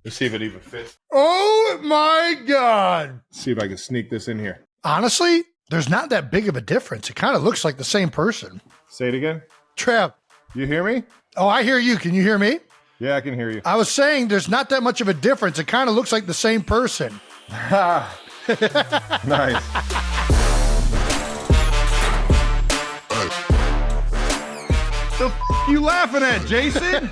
Let's see if it even fits. Oh my God. Let's see if I can sneak this in here. Honestly, there's not that big of a difference. It kind of looks like the same person. Say it again. Trev. You hear me? Oh, I hear you. Can you hear me? Yeah, I can hear you. I was saying there's not that much of a difference. It kind of looks like the same person. Nice. The you laughing at, Jason?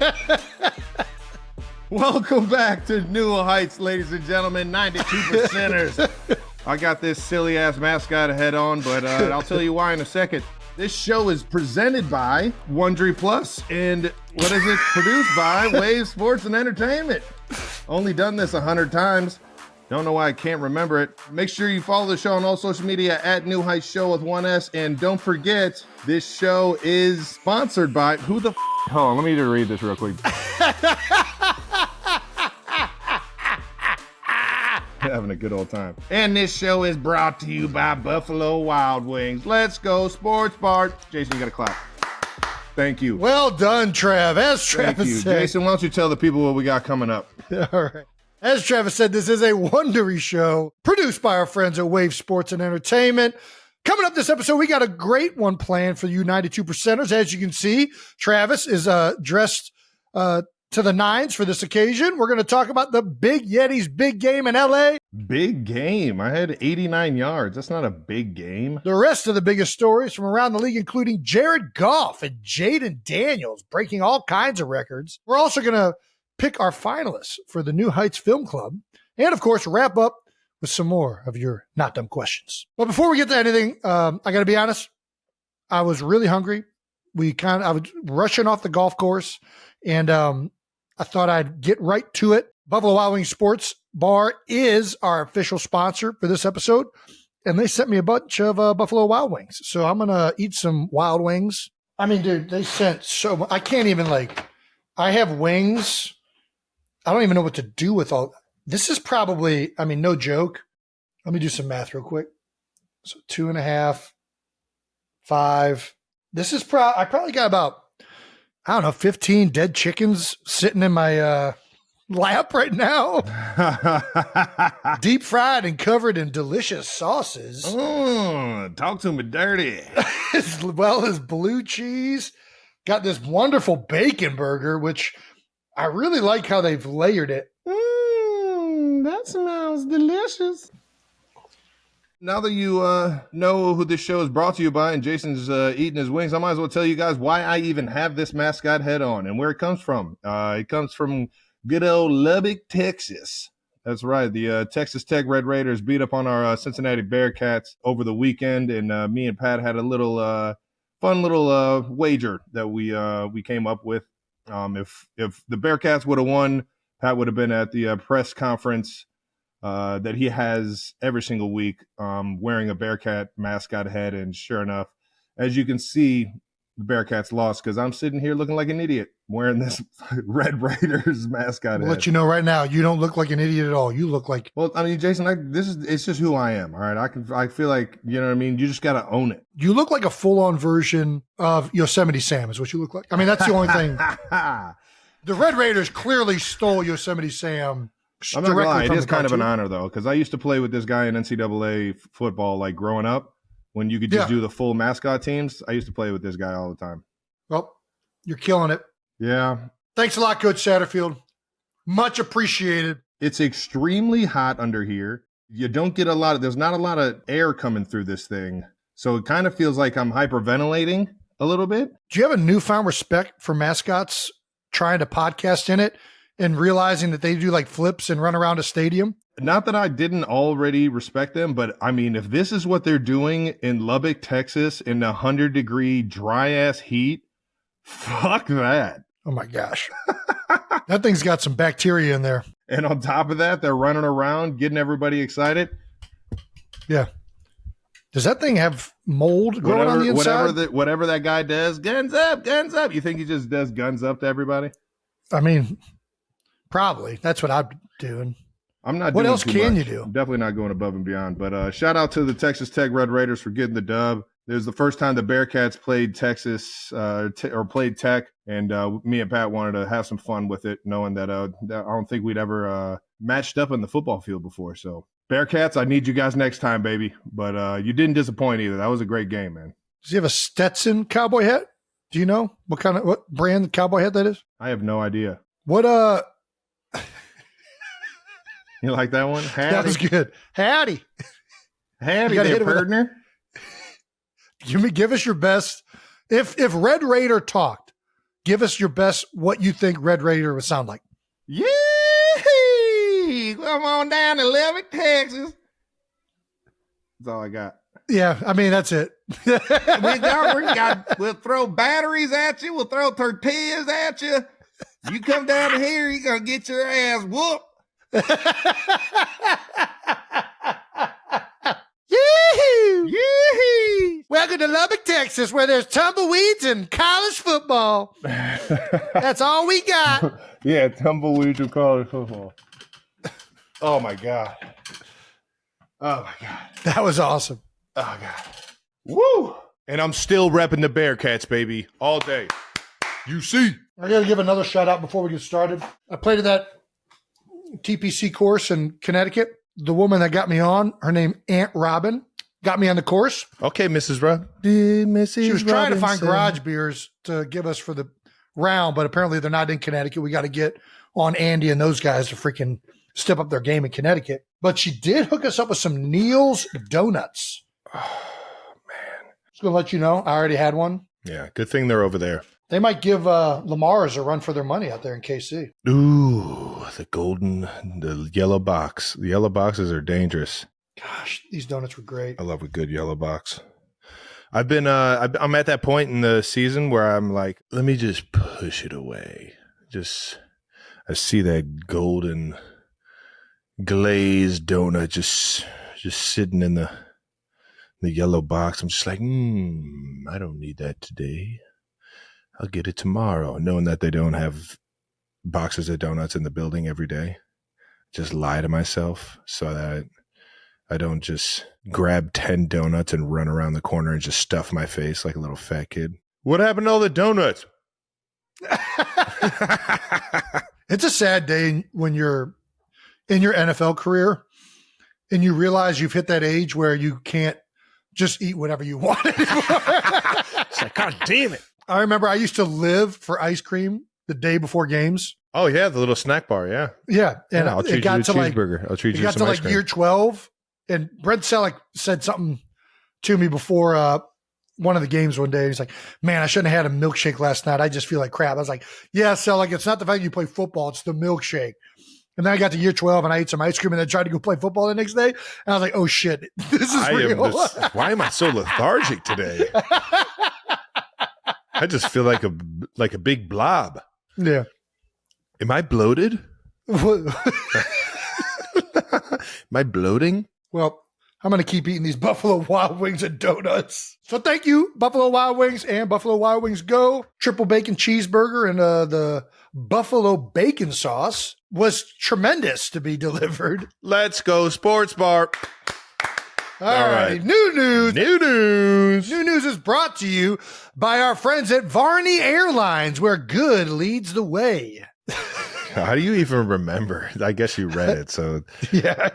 Welcome back to New Heights, ladies and gentlemen. 92%ers. I got this silly ass mascot head on, but I'll tell you why in a second. This show is presented by Wondery Plus, and what is it? Produced by Wave Sports and Entertainment. Only done this 100 times. Don't know why I can't remember it. Make sure you follow the show on all social media at New Heights Show with 1S. And don't forget, this show is sponsored by who the Hold on, let me just read this real quick. Having a good old time. And this show is brought to you by Buffalo Wild Wings. Let's go, Sports Bar. Jason, you got to clap. Thank you. Well done, Trev. As Travis said. Jason, why don't you tell the people what we got coming up? All right. As Travis said, this is a Wondery show produced by our friends at Wave Sports and Entertainment. Coming up this episode, we got a great one planned for you 92%ers. As you can see, Travis is dressed to the nines for this occasion. We're going to talk about the Big Yeti's big game in LA. Big game. I had 89 yards. That's not a big game. The rest of the biggest stories from around the league, including Jared Goff and Jayden Daniels breaking all kinds of records. We're also going to pick our finalists for the New Heights Film Club. And, of course, wrap up with some more of your not dumb questions. But before we get to anything, I got to be honest. I was really hungry. I was rushing off the golf course, and I thought I'd get right to it. Buffalo Wild Wings Sports Bar is our official sponsor for this episode, and they sent me a bunch of Buffalo Wild Wings. So I'm going to eat some Wild Wings. I mean, dude, they sent so much. I can't even, I have wings. I don't even know what to do with all. This is probably, I mean, no joke. Let me do some math real quick. So 2.5, 5. This is I probably got about, I don't know, 15 dead chickens sitting in my lap right now. Deep fried and covered in delicious sauces. Talk to me dirty. As well as blue cheese. Got this wonderful bacon burger, which I really like how they've layered it. That smells delicious. Now that you know who this show is brought to you by and Jason's eating his wings, I might as well tell you guys why I even have this mascot head on and where it comes from. It comes from good old Lubbock, Texas. That's right. The Texas Tech Red Raiders beat up on our Cincinnati Bearcats over the weekend, and me and Pat had a little fun little wager that we came up with. If the Bearcats would have won, Pat would have been at the press conference that he has every single week, wearing a Bearcat mascot head. And sure enough, as you can see, the Bearcats lost because I'm sitting here looking like an idiot wearing this Red Raiders mascot head. I'll let you know right now, you don't look like an idiot at all. You look like. Well, I mean, Jason, it's just who I am. All right, I feel like, you know what I mean. You just got to own it. You look like a full-on version of Yosemite Sam is what you look like. I mean, that's the only thing. The Red Raiders clearly stole Yosemite Sam. I'm not gonna lie, it is kind of an honor though, because I used to play with this guy in NCAA football, like growing up, when you could just do the full mascot teams. I used to play with this guy all the time. Well, you're killing it. Yeah. Thanks a lot, Coach Satterfield. Much appreciated. It's extremely hot under here. You don't get there's not a lot of air coming through this thing. So it kind of feels like I'm hyperventilating a little bit. Do you have a newfound respect for mascots trying to podcast in it and realizing that they do like flips and run around a stadium? Not that I didn't already respect them, but I mean, if this is what they're doing in Lubbock, Texas, in the 100-degree dry-ass heat, fuck that. Oh, my gosh. That thing's got some bacteria in there. And on top of that, they're running around, getting everybody excited. Yeah. Does that thing have mold growing on the inside? Whatever that guy does, guns up, guns up. You think he just does guns up to everybody? I mean, probably. That's what I'm doing. I'm not. What doing else too can much. you do? I'm definitely not going above and beyond. But shout out to the Texas Tech Red Raiders for getting the dub. It was the first time the Bearcats played Texas or played Tech, and me and Pat wanted to have some fun with it, knowing that I don't think we'd ever matched up in the football field before. So Bearcats, I need you guys next time, baby. But you didn't disappoint either. That was a great game, man. Does he have a Stetson cowboy hat? Do you know what brand cowboy hat that is? I have no idea. What You like that one? Howdy. That was good. Howdy there, partner. Give us your best. If Red Raider talked, give us your best. What you think Red Raider would sound like? Yee! Come on down to Lubbock, Texas. That's all I got. Yeah, I mean that's it. We'll throw batteries at you. We'll throw tortillas at you. You come down to here, you're gonna get your ass whooped. Yee-hoo! Yee-hoo! Welcome to Lubbock, Texas, where there's tumbleweeds and college football. That's all we got. Yeah, tumbleweeds and college football. Oh my God. Oh my God. That was awesome. Oh God. Woo! And I'm still repping the Bearcats, baby, all day. You see. I got to give another shout out before we get started. I played at that TPC course in Connecticut. The woman that got me on, her name Aunt Robin, got me on the course. Okay, Mrs. Rob. Mrs. She was trying to find Robinson. garage beers to give us for the round, but apparently they're not in Connecticut. We got to get on Andy and those guys to freaking step up their game in Connecticut. But she did hook us up with some Neil's Donuts. Oh, man. Just going to let you know, I already had one. Yeah, good thing they're over there. They might give Lamar's a run for their money out there in KC. Ooh, the yellow box. The yellow boxes are dangerous. Gosh, these donuts were great. I love a good yellow box. I'm at that point in the season where I'm like, let me just push it away. I see that golden glazed donut just sitting in the yellow box. I'm just like, I don't need that today. I'll get it tomorrow, knowing that they don't have boxes of donuts in the building every day. Just lie to myself so that I don't just grab 10 donuts and run around the corner and just stuff my face like a little fat kid. What happened to all the donuts? It's a sad day when you're in your NFL career and you realize you've hit that age where you can't just eat whatever you want anymore. It's like, God damn it. I remember I used to live for ice cream the day before games. Oh, yeah, the little snack bar, yeah. Yeah. And I'll treat you to a cheeseburger. I'll treat you to some ice cream. year 12, and Brent Selleck said something to me before one of the games one day. He's like, man, I shouldn't have had a milkshake last night. I just feel like crap. I was like, yeah, Selleck, it's not the fact you play football. It's the milkshake. And then I got to year 12 and I ate some ice cream and then tried to go play football the next day. And I was like, oh, shit, this is real. Why am I so lethargic today? I just feel like a big blob. Yeah. Am I bloated? Am I bloating? Well, I'm going to keep eating these Buffalo Wild Wings and donuts. So thank you, Buffalo Wild Wings and Buffalo Wild Wings Go. Triple bacon cheeseburger and the buffalo bacon sauce was tremendous to be delivered. Let's go sports bar. All right. New news. New news. New news is brought to you by our friends at Varney Airlines, where good leads the way. How do you even remember? I guess you read it. So yeah.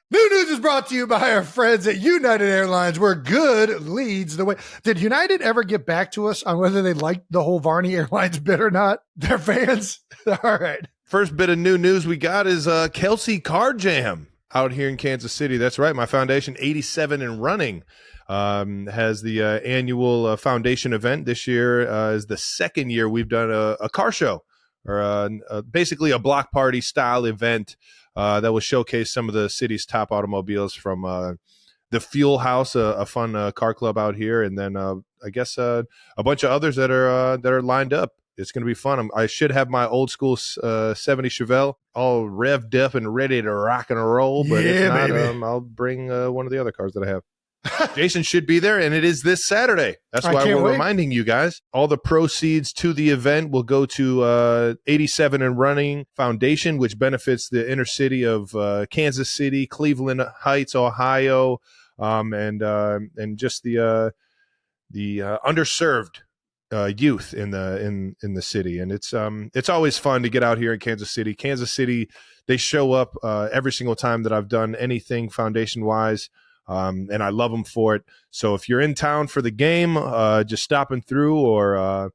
New news is brought to you by our friends at United Airlines, where good leads the way. Did United ever get back to us on whether they liked the whole Varney Airlines bit or not? They're fans. All right. First bit of new news we got is Kelce Car Jam out here in Kansas City. That's right. My foundation, 87 and running, has the annual foundation event. This year is the second year we've done a car show, or basically a block party style event that will showcase some of the city's top automobiles from the Fuel House, a fun car club out here, and then I guess a bunch of others that are lined up. It's going to be fun. I should have my old school 70 Chevelle all revved up and ready to rock and roll. But if not, I'll bring one of the other cars that I have. Jason should be there, and it is this Saturday. That's why we're reminding you guys. All the proceeds to the event will go to 87 and Running Foundation, which benefits the inner city of Kansas City, Cleveland Heights, Ohio, and just the underserved youth in the city, and it's always fun to get out here in Kansas City. Kansas City, they show up every single time that I've done anything foundation wise, and I love them for it. So if you're in town for the game, just stopping through, or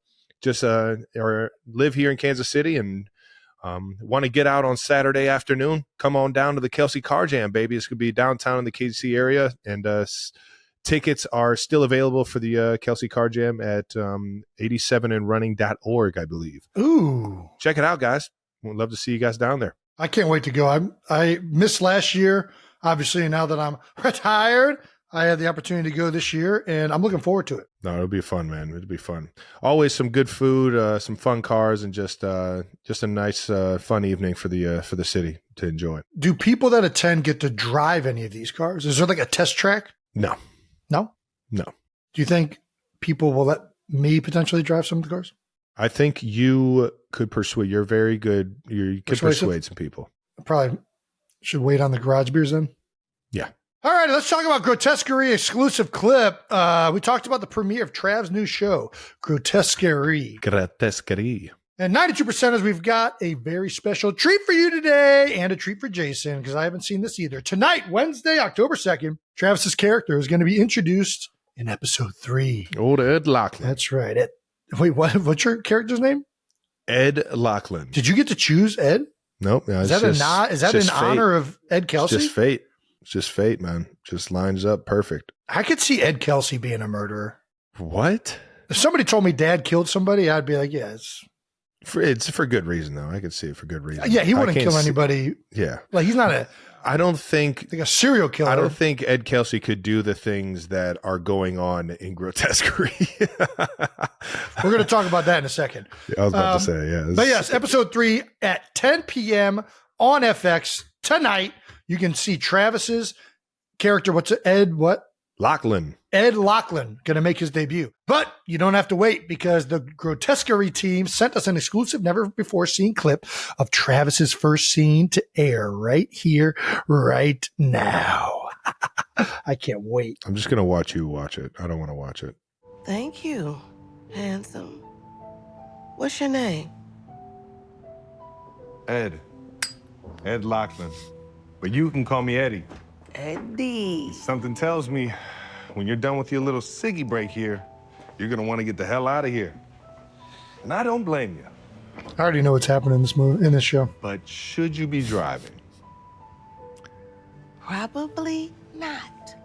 or live here in Kansas City and want to get out on Saturday afternoon, come on down to the Kelce Car Jam, baby. It's going to be downtown in the KC area, and tickets are still available for the Kelce Car Jam at 87andrunning.org, I believe. Ooh. Check it out, guys. We'd love to see you guys down there. I can't wait to go. I missed last year, obviously, and now that I'm retired, I had the opportunity to go this year, and I'm looking forward to it. No, it'll be fun, man. It'll be fun. Always some good food, some fun cars, and just a nice, fun evening for the city to enjoy. Do people that attend get to drive any of these cars? Is there like a test track? No. No? No. Do you think people will let me potentially drive some of the cars? I think you could persuade. You're very good. You could persuade some people. I probably should wait on the garage beers then. Yeah. All right, let's talk about Grotesquerie exclusive clip. We talked about the premiere of Trav's new show, Grotesquerie. Grotesquerie. And 92%ers, we've got a very special treat for you today and a treat for Jason, because I haven't seen this either. Tonight, Wednesday, October 2nd, Travis's character is going to be introduced in episode 3. Old Ed Lachlan. That's right. Wait, what's your character's name? Ed Lachlan. Did you get to choose Ed? Nope. No, is that in honor of Ed Kelce? It's just fate. It's just fate, man. Just lines up perfect. I could see Ed Kelce being a murderer. What? If somebody told me Dad killed somebody, I'd be like, yeah, it's for good reason, though. I could see it for good reason. Yeah, he wouldn't kill anybody. Yeah. Like, he's not I don't think like a serial killer. I don't think Ed Kelce could do the things that are going on in Grotesquerie. We're going to talk about that in a second. I was about to say, yeah. But yes, episode 3 at 10 p.m. on FX tonight. You can see Travis's character. What's it? Ed what? Lachlan. Ed Lachlan going to make his debut. But you don't have to wait, because the Grotesquerie team sent us an exclusive, never before seen clip of Travis's first scene to air right here, right now. I can't wait. I'm just going to watch you watch it. I don't want to watch it. Thank you, handsome. What's your name? Ed Lachlan. But you can call me Eddie. Eddie. Something tells me when you're done with your little ciggy break here, you're gonna want to get the hell out of here. And I don't blame you. I already know what's happening in this show. But should you be driving? Probably not.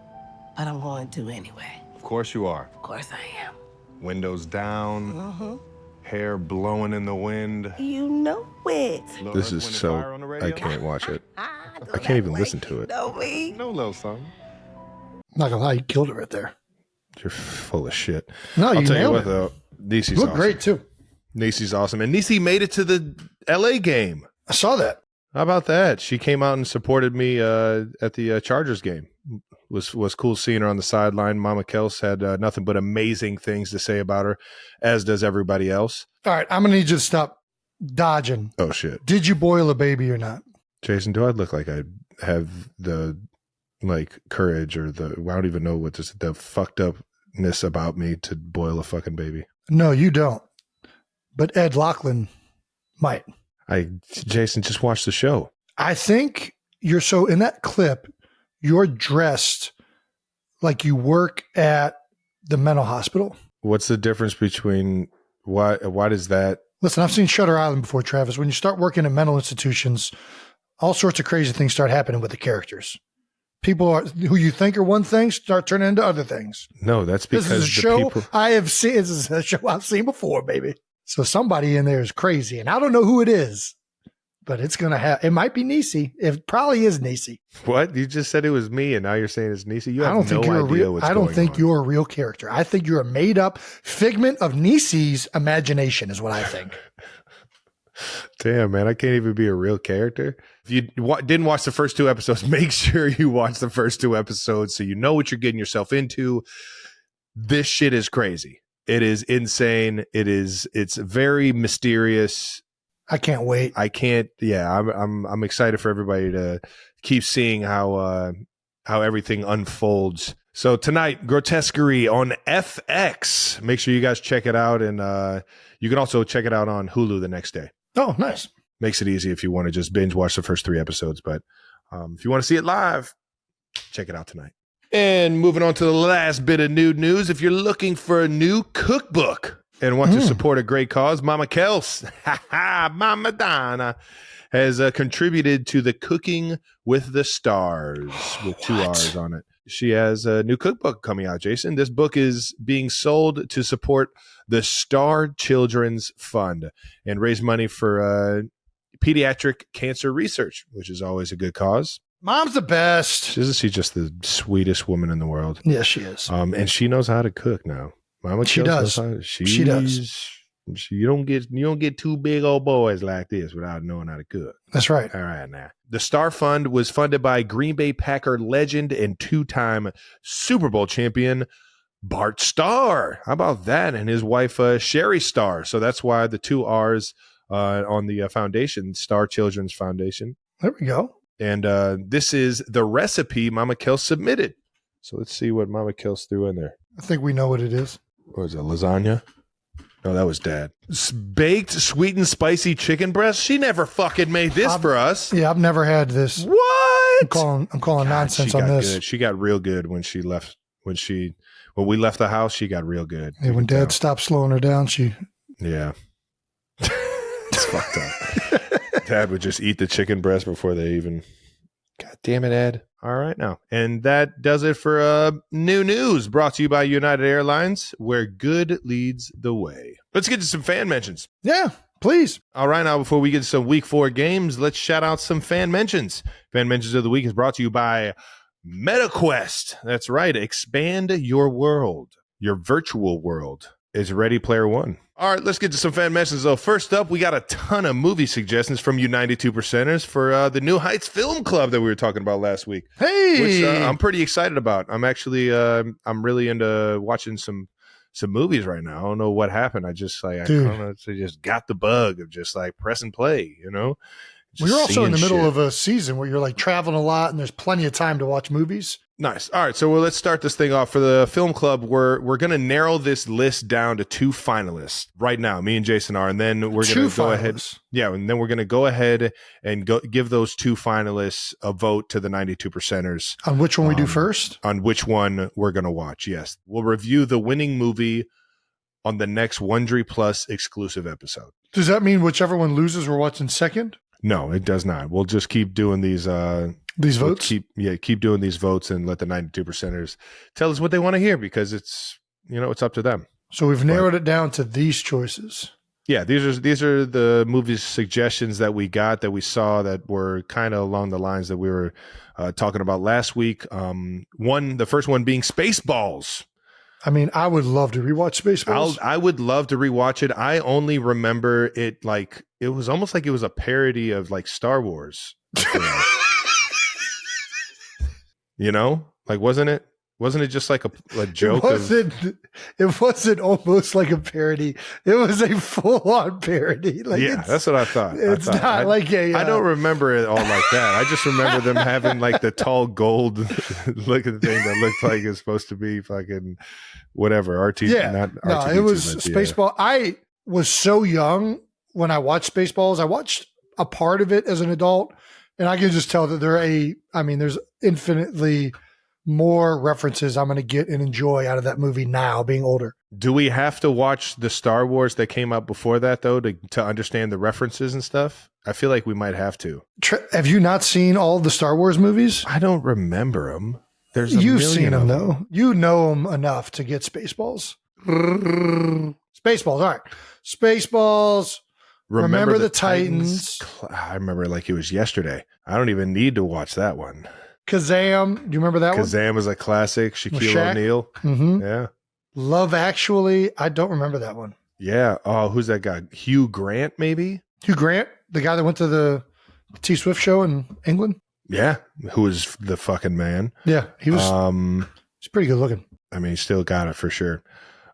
But I'm going to anyway. Of course you are. Of course I am. Windows down, hair blowing in the wind. You know it. This is so... I can't watch it. I can't even listen to it. Know me. No little something. I'm not gonna lie, you killed it right there. You're full of shit. No, I'll you tell you nailed what, it. though. Nisi's You look awesome. great too. Nisi's awesome. And Nisi made it to the LA game. I saw that. How about that? She came out and supported me at the Chargers game. Was cool seeing her on the sideline. Mama Kels had nothing but amazing things to say about her, as does everybody else. All right, I'm gonna need you to stop dodging. Oh, shit. Did you boil a baby or not? Jason, do I look like I have the courage or I don't even know what the fucked upness about me to boil a fucking baby? No, you don't. But Ed Lachlan might. Jason, just watch the show. I think you're so in that clip, you're dressed like you work at the mental hospital. What's the difference between why does that? Listen, I've seen Shutter Island before, Travis. When you start working in mental institutions, all sorts of crazy things start happening with the characters. People who you think are one thing start turning into other things. No, that's because this is a show I have seen. This is a show I've seen before, baby. So somebody in there is crazy, and I don't know who it is, but it's gonna have. It might be Nisi. It probably is Nisi. What? You just said it was me, and now you're saying it's Nisi. You have I don't think no you're idea a real. what's I don't going think on. you're a real character. I think you're a made up figment of Nisi's imagination. Is what I think. Damn, man, I can't even be a real character. If you didn't watch the first 2 episodes, make sure you watch the first 2 episodes so you know what you're getting yourself into. This shit is crazy. It is insane. It's very mysterious. I can't wait. I'm excited for everybody to keep seeing how everything unfolds. So tonight, Grotesquerie on FX. Make sure you guys check it out. And you can also check it out on Hulu the next day. Oh, nice. Makes it easy if you want to just binge watch the first 3 episodes. But if you want to see it live, check it out tonight. And moving on to the last bit of new news. If you're looking for a new cookbook and want to support a great cause, Mama Kelce, Mama Donna, has contributed to the Cooking with the Stars with 2 R's on it. She has a new cookbook coming out, Jason. This book is being sold to support the Star Children's Fund and raise money for pediatric cancer research, which is always a good cause. Mom's the best. Isn't she just the sweetest woman in the world? Yes, she is. And she knows how to cook now. Mama She Kelce does. She does. You don't get 2 big old boys like this without knowing how to cook. That's right. All right, now. The Star Fund was funded by Green Bay Packer legend and 2-time Super Bowl champion Bart Starr. How about that? And his wife, Sherry Starr. So that's why the 2 R's on the foundation, Star Children's Foundation. There we go. And this is the recipe Mama Kelce submitted. So let's see what Mama Kelce threw in there. I think we know what it is. What was it, lasagna? No, that was Dad. Baked, sweet and spicy chicken breast? She never fucking made this for us. Yeah, I've never had this. What? I'm calling nonsense on this. Good. She got real good when she left. When we left the house, she got real good. Yeah, when Dad stopped slowing her down, she. Yeah. It's fucked up. Dad would just eat the chicken breast before they even. God damn it, Ed. All right now. And that does it for new news brought to you by United Airlines, where good leads the way. Let's get to some fan mentions. Yeah, please. All right, now before we get to some week 4 games, let's shout out some fan mentions. Fan mentions of the week is brought to you by MetaQuest. That's right. Expand your world. Your virtual world is Ready Player One. All right, let's get to some fan mentions, though. First up, we got a ton of movie suggestions from you 92%ers for the New Heights Film Club that we were talking about last week. Hey! Which I'm pretty excited about. I'm actually, I'm really into watching some movies right now. I don't know what happened. I just I don't know, I just got the bug of just like press and play, you know? We're also in the middle shit. of a season where you're like traveling a lot and there's plenty of time to watch movies. Nice. All right, so let's start this thing off. For the film club, we're going to narrow this list down to 2 finalists right now. Me and Jason are, and then we're going to go ahead. Yeah, and then we're going to go ahead and give those 2 finalists a vote to the 92%ers. On which one we do first? On which one we're going to watch, yes. We'll review the winning movie on the next Wondery Plus exclusive episode. Does that mean whichever one loses, we're watching second? No, it does not. We'll just keep doing these votes. Keep doing these votes and let the 92%ers tell us what they want to hear, because it's up to them. So we've narrowed it down to these choices. Yeah, these are the movie suggestions that we got, that we saw, that were kind of along the lines that we were talking about last week. The first one being Spaceballs. I mean, I would love to rewatch Spaceballs. I would love to rewatch it. I only remember it like it was almost like it was a parody of like Star Wars. You know, like wasn't it just like a joke? It wasn't almost like a parody. It was a full-on parody. Like, yeah, that's what I thought. It's not like a. I don't remember it all like that. I just remember them having like the tall gold looking thing that looked like it's supposed to be fucking whatever. It was Spaceball. I was so young when I watched Spaceballs. I watched a part of it as an adult, and I can just tell that there's infinitely more references I'm going to get and enjoy out of that movie now, being older. Do we have to watch the Star Wars that came out before that, though, to understand the references and stuff? I feel like we might have to. Have you not seen all the Star Wars movies? I don't remember them. You've seen them, though. You know them enough to get Spaceballs. Spaceballs, all right. Spaceballs. Remember the Titans. I remember it like it was yesterday. I don't even need to watch that one. Kazam. Do you remember that one? Kazam is a classic. Shaquille O'Neal. Mm-hmm. Yeah. Love Actually. I don't remember that one. Yeah. Oh, who's that guy? Hugh Grant, maybe? Hugh Grant, the guy that went to the T Swift show in England? Yeah. Who was the fucking man? Yeah. He was he's pretty good looking. I mean, he still got it for sure.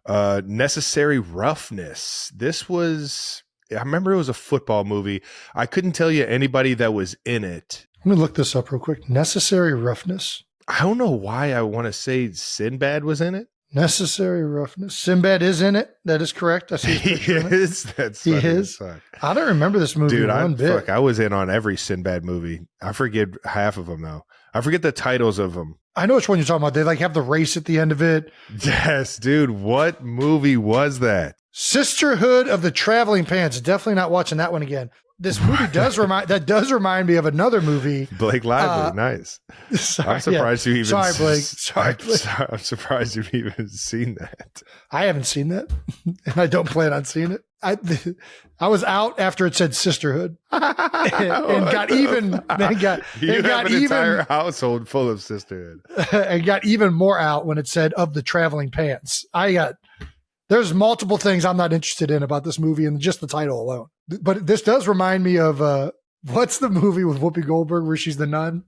Necessary Roughness. This was... I remember it was a football movie. I couldn't tell you anybody that was in it. Let me look this up real quick. Necessary Roughness. I don't know why I want to say Sinbad was in it. Necessary Roughness. Sinbad is in it. That is correct. I see his He picture in it. is. That's He funny as is. fuck. I don't remember this movie Dude, one bit. I was in on every Sinbad movie. I forget half of them though. I forget the titles of them. I know which one you're talking about. They like have the race at the end of it. Yes, dude. What movie was that? Sisterhood of the Traveling Pants. Definitely not watching that one again. This movie does remind me of another movie. Blake Lively. Nice. Sorry, I'm surprised you even. Sorry, Blake. Sorry, Blake. I'm surprised you've even seen that. I haven't seen that, and I don't plan on seeing it. I was out after it said sisterhood, and got even. Entire household full of sisterhood. And got even more out when it said of the traveling pants. There's multiple things I'm not interested in about this movie, and just the title alone. But this does remind me of what's the movie with Whoopi Goldberg where she's the nun?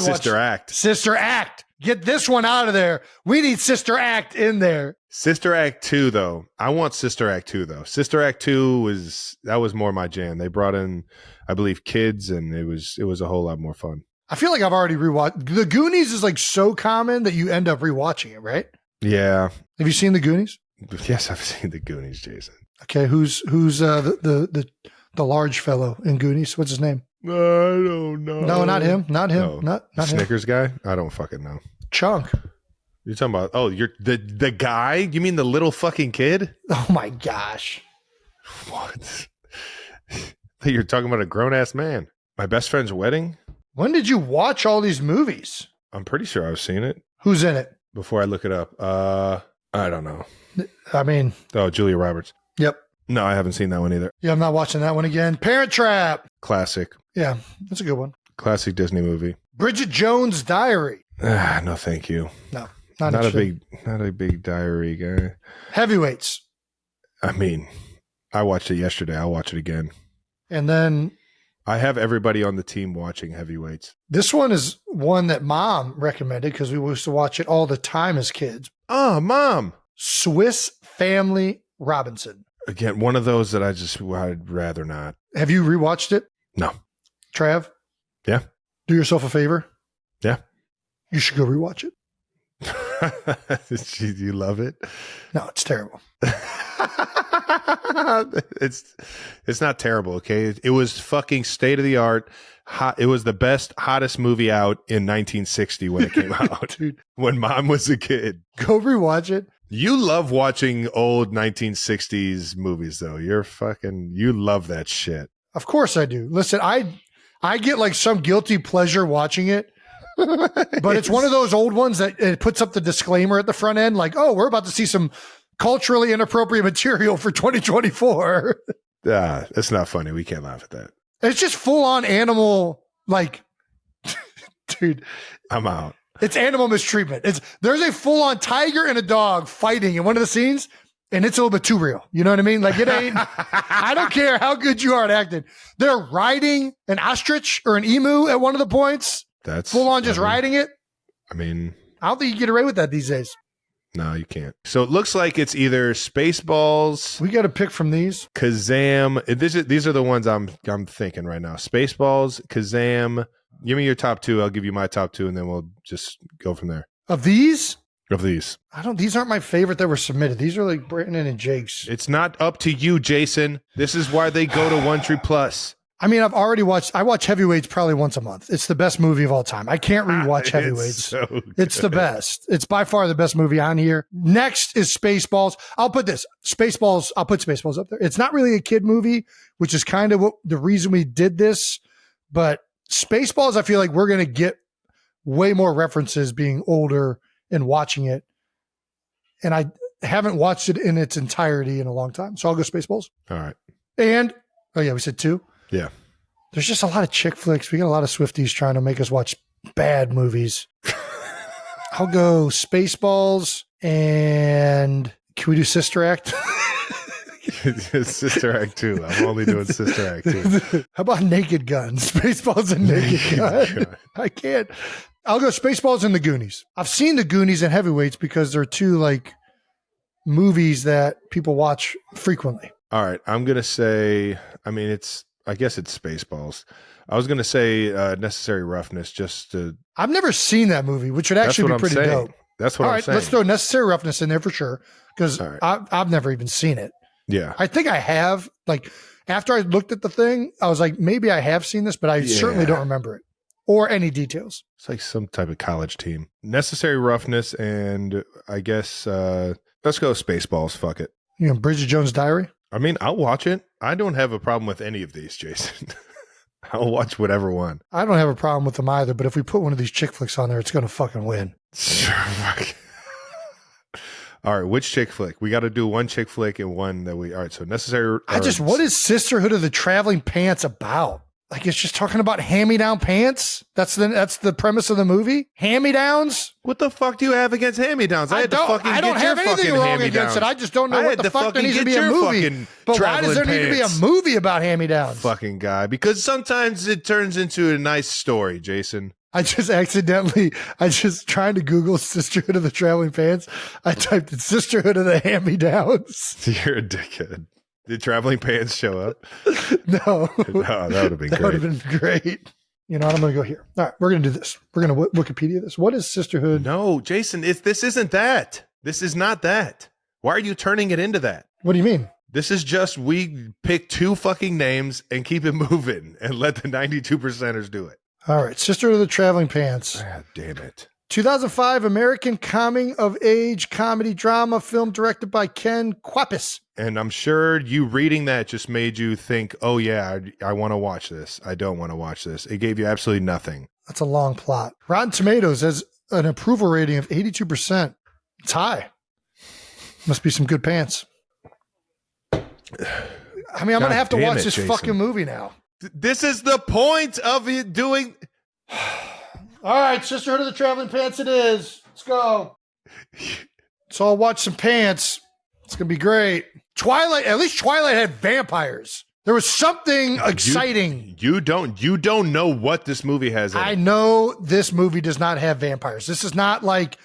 Sister Act. Sister Act. Get this one out of there. We need Sister Act in there. Sister Act 2, though. I want Sister Act 2, though. Sister Act 2 was more my jam. They brought in, I believe, kids, and it was a whole lot more fun. I feel like I've already rewatched. The Goonies is like so common that you end up rewatching it, right? Yeah. Have you seen The Goonies? Yes, I've seen the Goonies, Jason. Okay, who's the large fellow in Goonies? What's his name? I don't know. No, not him. Not him. No. Not him. Snickers guy? I don't fucking know. Chunk. You're talking about, you're the guy? You mean the little fucking kid? Oh my gosh. What? You're talking about a grown-ass man. My best friend's wedding? When did you watch all these movies? I'm pretty sure I've seen it. Who's in it? Before I look it up. I don't know. I mean. Oh, Julia Roberts. Yep. No, I haven't seen that one either. Yeah, I'm not watching that one again. Parent Trap. Classic. Yeah, that's a good one. Classic Disney movie. Bridget Jones' Diary. No, thank you. No, not a big diary guy. Heavyweights. I mean, I watched it yesterday. I'll watch it again. And then I have everybody on the team watching Heavyweights. This one is one that Mom recommended because we used to watch it all the time as kids. Oh, Mom. Swiss Family Robinson. Again, one of those that I'd rather not. Have you rewatched it? No. Trav? Yeah. Do yourself a favor. Yeah. You should go rewatch it. You love it? No, it's terrible. It's not terrible, okay? It was fucking state of the art. It was the best, hottest movie out in 1960 when it came out. Dude. When Mom was a kid. Go rewatch it. You love watching old 1960s movies, though. You love that shit. Of course I do. Listen, I get like some guilty pleasure watching it, but it's one of those old ones that it puts up the disclaimer at the front end, like, oh, we're about to see some culturally inappropriate material for 2024. That's not funny. We can't laugh at that. It's just full on animal, like, dude. I'm out. It's animal mistreatment. There's a full on tiger and a dog fighting in one of the scenes, and it's a little bit too real. You know what I mean? Like it ain't. I don't care how good you are at acting. They're riding an ostrich or an emu at one of the points. That's full on just riding it. I mean, I don't think you get away with that these days. No, you can't. So it looks like it's either Spaceballs. We got to pick from these. Kazam. These are the ones I'm thinking right now. Spaceballs, Kazam. Give me your top two. I'll give you my top two, and then we'll just go from there. Of these? Of these. These aren't my favorite that were submitted. These are like Brandon and Jake's. It's not up to you, Jason. This is why they go to One Tree Plus. I mean, I watch Heavyweights probably once a month. It's the best movie of all time. I can't rewatch Heavyweights. It's the best. It's by far the best movie on here. Next is Spaceballs. I'll put Spaceballs up there. It's not really a kid movie, which is kind of the reason we did this, but Spaceballs, I feel like we're going to get way more references being older and watching it. And I haven't watched it in its entirety in a long time. So I'll go Spaceballs. All right. And, we said two. Yeah. There's just a lot of chick flicks. We got a lot of Swifties trying to make us watch bad movies. I'll go Spaceballs, and can we do Sister Act? Sister Act 2. I'm only doing Sister Act 2. How about Naked Gun? Spaceballs and Naked Gun. I can't. I'll go Spaceballs and The Goonies. I've seen The Goonies and Heavyweights because they're two like movies that people watch frequently. All right. I'm going to say, I mean, it's I guess it's Spaceballs. I was going to say Necessary Roughness just to... I've never seen that movie, which would actually be pretty dope. That's what All I'm right, saying. let's throw Necessary Roughness in there for sure, because All right. I've never even seen it. Yeah. I think I have. Like, after I looked at the thing, I was like, maybe I have seen this, but I certainly don't remember it or any details. It's like some type of college team. Necessary Roughness, and I guess let's go Spaceballs. Fuck it. You know, Bridget Jones' Diary? I mean, I'll watch it. I don't have a problem with any of these, Jason. I'll watch whatever one. I don't have a problem with them either, but if we put one of these chick flicks on there, it's going to fucking win. Sure. All right, which chick flick? We got to do one chick flick and one that we... All right, so Necessary... What is Sisterhood of the Traveling Pants about? Like, it's just talking about hand-me-down pants? That's the premise of the movie? Hand-me-downs? What the fuck do you have against hand-me-downs? I don't have anything wrong against it. I just don't know what the fuck there needs to be a movie. But why does there need to be a movie about hand-me-downs? Fucking guy. Because sometimes it turns into a nice story, Jason. I just trying to Google Sisterhood of the Traveling Pants. I typed in Sisterhood of the Hand-me-downs. You're a dickhead. Did Traveling Pants show up? No. Oh, that would have been great. That would have been great. You know what? I'm going to go here. All right, we're going to do this. We're going to Wikipedia this. What is Sisterhood? No, Jason, this isn't that. This is not that. Why are you turning it into that? What do you mean? This is just we pick two fucking names and keep it moving and let the 92%ers do it. All right, Sisterhood of the Traveling Pants. Ah, damn it. 2005 American coming-of-age comedy drama film directed by Ken Kwapis. And I'm sure you reading that just made you think, oh, yeah, I want to watch this. I don't want to watch this. It gave you absolutely nothing. That's a long plot. Rotten Tomatoes has an approval rating of 82%. It's high. Must be some good pants. I mean, I'm going to have to watch this fucking movie now. This is the point of it doing... All right, Sisterhood of the Traveling Pants it is. Let's go. So I'll watch some pants. It's going to be great. Twilight, at least Twilight had vampires. There was something exciting. You don't know what this movie has in it. I know this movie does not have vampires. This is not like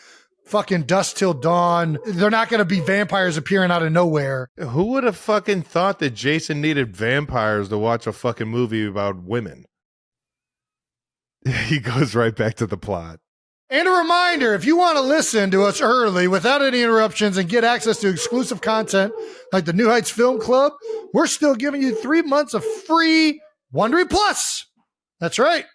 fucking Dusk Till Dawn. They're not going to be vampires appearing out of nowhere. Who would have fucking thought that Jason needed vampires to watch a fucking movie about women? He goes right back to the plot. And a reminder, if you want to listen to us early without any interruptions and get access to exclusive content like the New Heights Film Club, we're still giving you 3 months of free Wondery Plus. That's right.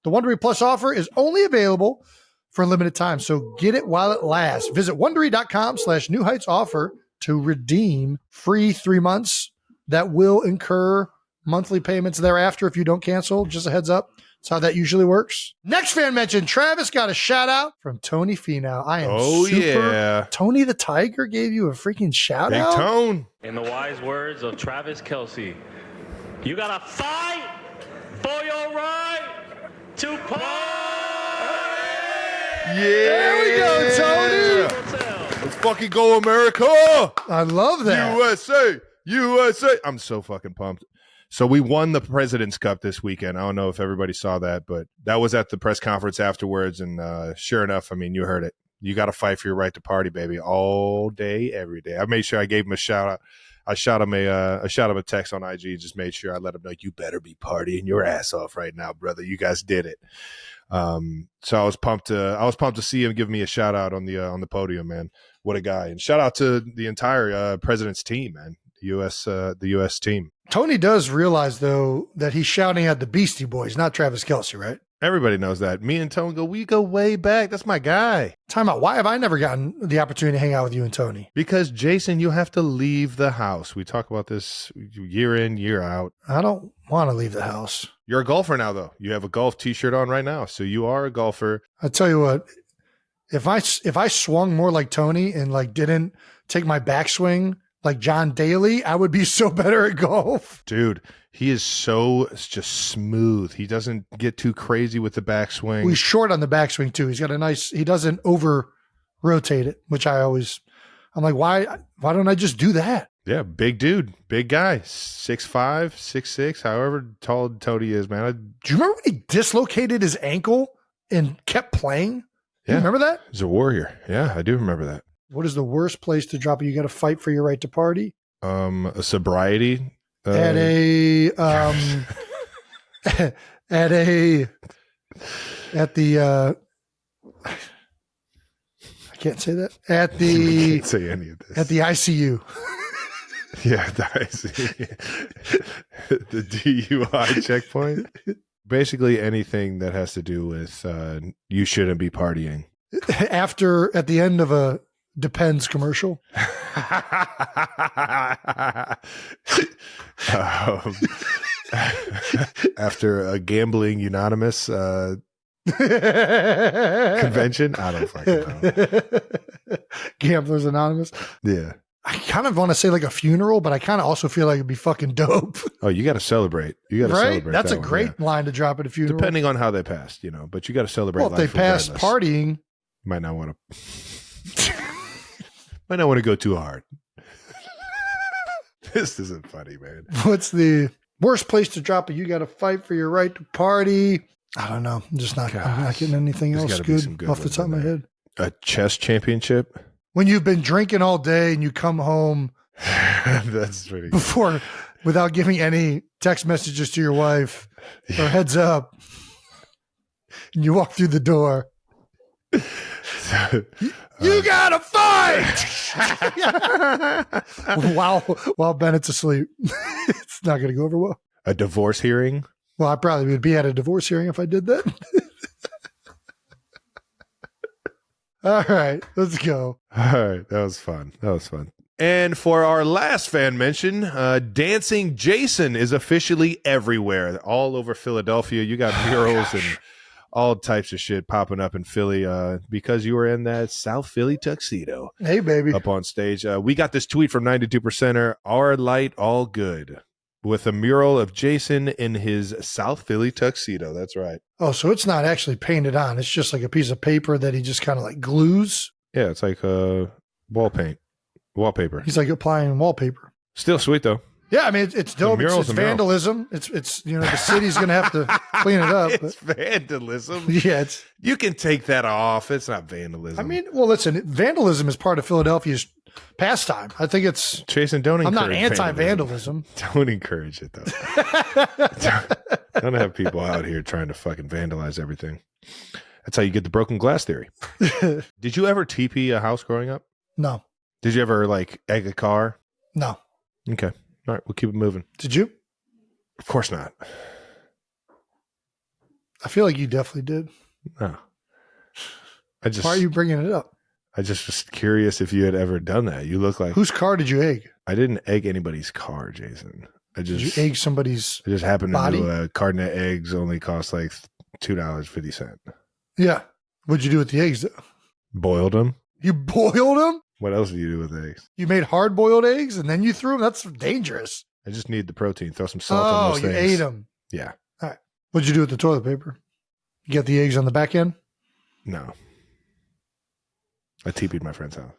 The Wondery Plus offer is only available for a limited time, so get it while it lasts. Visit Wondery.com/New Heights offer to redeem free 3 months that will incur monthly payments thereafter if you don't cancel. Just a heads up. That's how that usually works. Next fan mention, Travis got a shout out from Tony Finau. I am yeah. Tony the Tiger gave you a freaking shout Big out. Tone. In the wise words of Travis Kelce, you gotta fight for your right to party. Yeah. There we go, Tony. Let's fucking go, America. I love that. USA. I'm so fucking pumped. So we won the President's Cup this weekend. I don't know if everybody saw that, but that was at the press conference afterwards. And sure enough, I mean, you heard it. You got to fight for your right to party, baby, all day, every day. I made sure I gave him a shout out. I shot him a text on IG. Just made sure I let him know you better be partying your ass off right now, brother. You guys did it. So I was pumped to see him give me a shout out on the podium, man. What a guy! And shout out to the entire President's team, man. The U.S. team. Tony does realize, though, that he's shouting at the Beastie Boys, not Travis Kelce, right? Everybody knows that. Me and Tony we go way back. That's my guy. Time out. Why have I never gotten the opportunity to hang out with you and Tony? Because, Jason, you have to leave the house. We talk about this year in, year out. I don't want to leave the house. You're a golfer now, though. You have a golf T-shirt on right now, so you are a golfer. I tell you what, if I swung more like Tony and like didn't take my backswing like John Daly, I would be so better at golf. Dude, he is so just smooth. He doesn't get too crazy with the backswing. He's short on the backswing too. He's got he doesn't over rotate it, which I'm like, why don't I just do that? Yeah, big dude, big guy, 6'5", 6'6", however tall Tony is, man. Do you remember when he dislocated his ankle and kept playing? Yeah. You remember that? He's a warrior. Yeah, I do remember that. What is the worst place to drop it? You got to fight for your right to party? A sobriety at a at the I can't say that. At the You can't say any of this. At the ICU. Yeah, the DUI checkpoint. Basically anything that has to do with you shouldn't be partying. At the end of a Depends commercial. After a gambling unanimous convention. I don't fucking know. Gamblers Anonymous. Yeah. I kind of want to say like a funeral, but I kind of also feel like it'd be fucking dope. Oh, you got to celebrate. You got to celebrate. That's that a one, great yeah. line to drop at a funeral. Depending on how they passed, but you got to celebrate. Well, if they life pass regardless. partying, You might not want to go too hard. This isn't funny, man. what's the worst place to drop it? You got to fight for your right to party. I don't know. I'm just not getting anything There's else gotta be some good good off the ones top of in my there. head. A chess championship. When you've been drinking all day and you come home That's pretty good. without giving any text messages to your wife or heads up, and you walk through the door. You gotta fight while Bennett's asleep. It's not gonna go over well. A divorce hearing. Well, I probably would be at a divorce hearing if I did that. All right, let's go. All right, that was fun. And for our last fan mention, Dancing Jason is officially everywhere, all over Philadelphia. You got murals and all types of shit popping up in Philly because you were in that South Philly tuxedo. Hey, baby. Up on stage. We got this tweet from 92%er, our light all good, with a mural of Jason in his South Philly tuxedo. That's right. Oh, so it's not actually painted on. It's just like a piece of paper that he just kind of like glues. Yeah, it's like wallpaper. He's like applying wallpaper. Still sweet though. Yeah, I mean, it's dope. mural's It's a mural. vandalism. It's the city's going to have to clean it up. It's vandalism. Yeah, You can take that off. It's not vandalism. I mean, well, listen, vandalism is part of Philadelphia's pastime. I think it's, Jason, don't I'm encourage not anti-vandalism. Don't encourage it, though. Don't have people out here trying to fucking vandalize everything. That's how you get the broken glass theory. Did you ever TP a house growing up? No, Did you ever, like, egg a car? no. Okay. All right, we'll keep it moving. Did you? Of course not. I feel like you definitely did. No. Why are you bringing it up? I just was curious if you had ever done that. You look like Whose car did you egg? I didn't egg anybody's car, Jason. Did you egg somebody's? I just happened body? to know carton of eggs only cost like $2.50. Yeah. What'd you do with the eggs, though? Boiled them. You boiled them? What else do you do with eggs? You made hard-boiled eggs and then you threw them? That's dangerous. I just need the protein. Throw some salt on those you things. ate them. Yeah. All right. What'd you do with the toilet paper? You get the eggs on the back end? No. I TP'd my friend's house.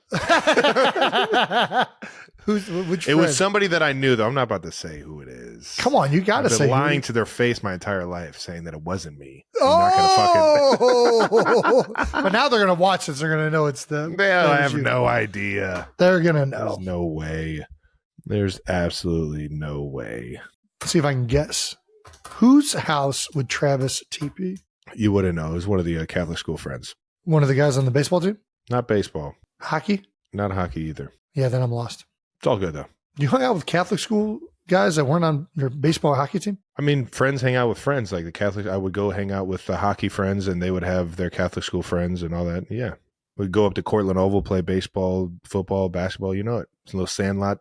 Which It friend? was somebody that I knew, though. I'm not about to say who it is. Come on, you got to I've been say lying to their face my entire life, saying that it wasn't me. I'm not gonna fucking. But now they're gonna watch this. They're gonna know it's the. Well, I that was have you. no idea. They're gonna know. There's no way. There's absolutely no way. Let's see if I can guess. Whose house would Travis TP? You wouldn't know. It was one of the Catholic school friends. One of the guys on the baseball team? Not baseball. Hockey? Not hockey either. Yeah, then I'm lost. It's all good, though. You hung out with Catholic school guys that weren't on your baseball or hockey team? I mean, friends hang out with friends. Like the Catholic, I would go hang out with the hockey friends, and they would have their Catholic school friends and all that. Yeah. We'd go up to Cortland Oval, play baseball, football, basketball. You know it. It's a little sandlot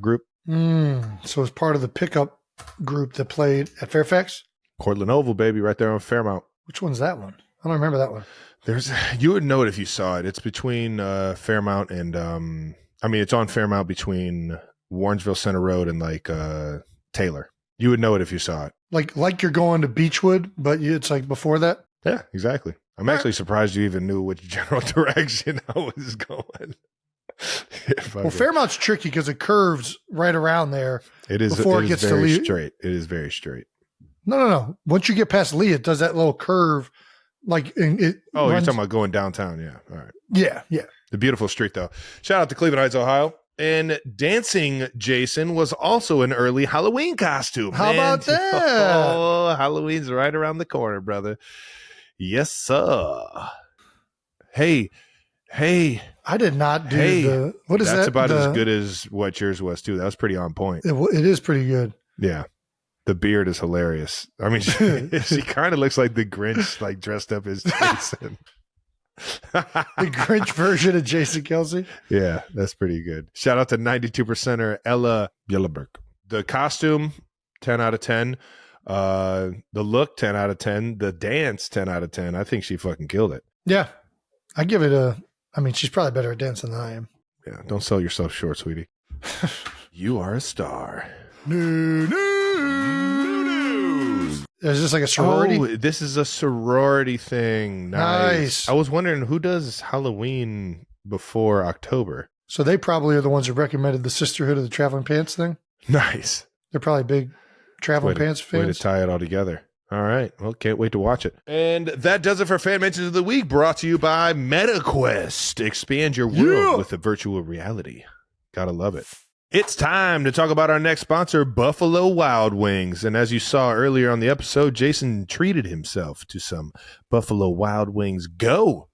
group. So it's part of the pickup group that played at Fairfax? Cortland Oval, baby, right there on Fairmount. Which one's that one? I don't remember that one. You would know it if you saw it. It's between Fairmount and it's on Fairmount between Warrensville Center Road and like Taylor. You would know it if you saw it. Like you're going to Beechwood, but it's like before that? Yeah, exactly. I'm actually surprised you even knew which general direction I was going. Well, Fairmount's tricky because it curves right around there. It is before it gets to very Lee. straight. It is very straight. No. Once you get past Lee, it does that little curve. Like it. Oh, you're talking about going downtown? Yeah. All right. Yeah. The beautiful street, though. Shout out to Cleveland Heights, Ohio. And dancing Jason was also an early Halloween costume. How about that? Oh, Halloween's right around the corner, brother. Yes, sir. Hey. I did not do what is that? That's about as good as what yours was, too. That was pretty on point. It is pretty good. Yeah. The beard is hilarious. I mean, she kind of looks like the Grinch, like dressed up as Jason. The Grinch version of Jason Kelce. Yeah, that's pretty good. Shout out to 92%er Ella Bjelleberg. The costume, 10 out of 10. The look, 10 out of 10. The dance, 10 out of 10. I think she fucking killed it. Yeah. I give it she's probably better at dancing than I am. Yeah, don't sell yourself short, sweetie. You are a star. News. Is this like a sorority? Oh, this is a sorority thing. Nice. I was wondering who does Halloween before October. So they probably are the ones who recommended the Sisterhood of the Traveling Pants thing. Nice. They're probably big Traveling Pants fans. Way to tie it all together. All right. Well, can't wait to watch it. And that does it for Fan Mentions of the Week, brought to you by MetaQuest. Expand your world with a virtual reality. Gotta love it. It's time to talk about our next sponsor, Buffalo Wild Wings. And as you saw earlier on the episode, Jason treated himself to some Buffalo Wild Wings Go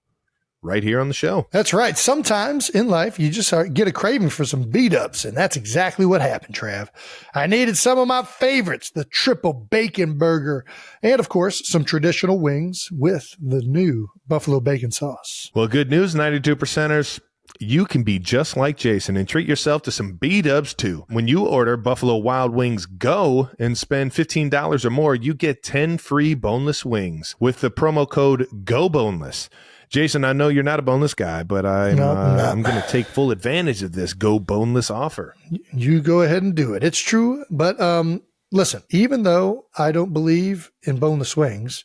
right here on the show. That's right. Sometimes in life, you just get a craving for some beat-ups, and that's exactly what happened, Trav. I needed some of my favorites, the triple bacon burger, and, of course, some traditional wings with the new buffalo bacon sauce. Well, good news, 92%ers. You can be just like Jason and treat yourself to some B-dubs too. When you order Buffalo Wild Wings Go and spend $15 or more, you get 10 free boneless wings with the promo code GOBONELESS. Jason, I know you're not a boneless guy, but I'm going to take full advantage of this Go Boneless offer. You go ahead and do it. It's true, but listen, even though I don't believe in boneless wings,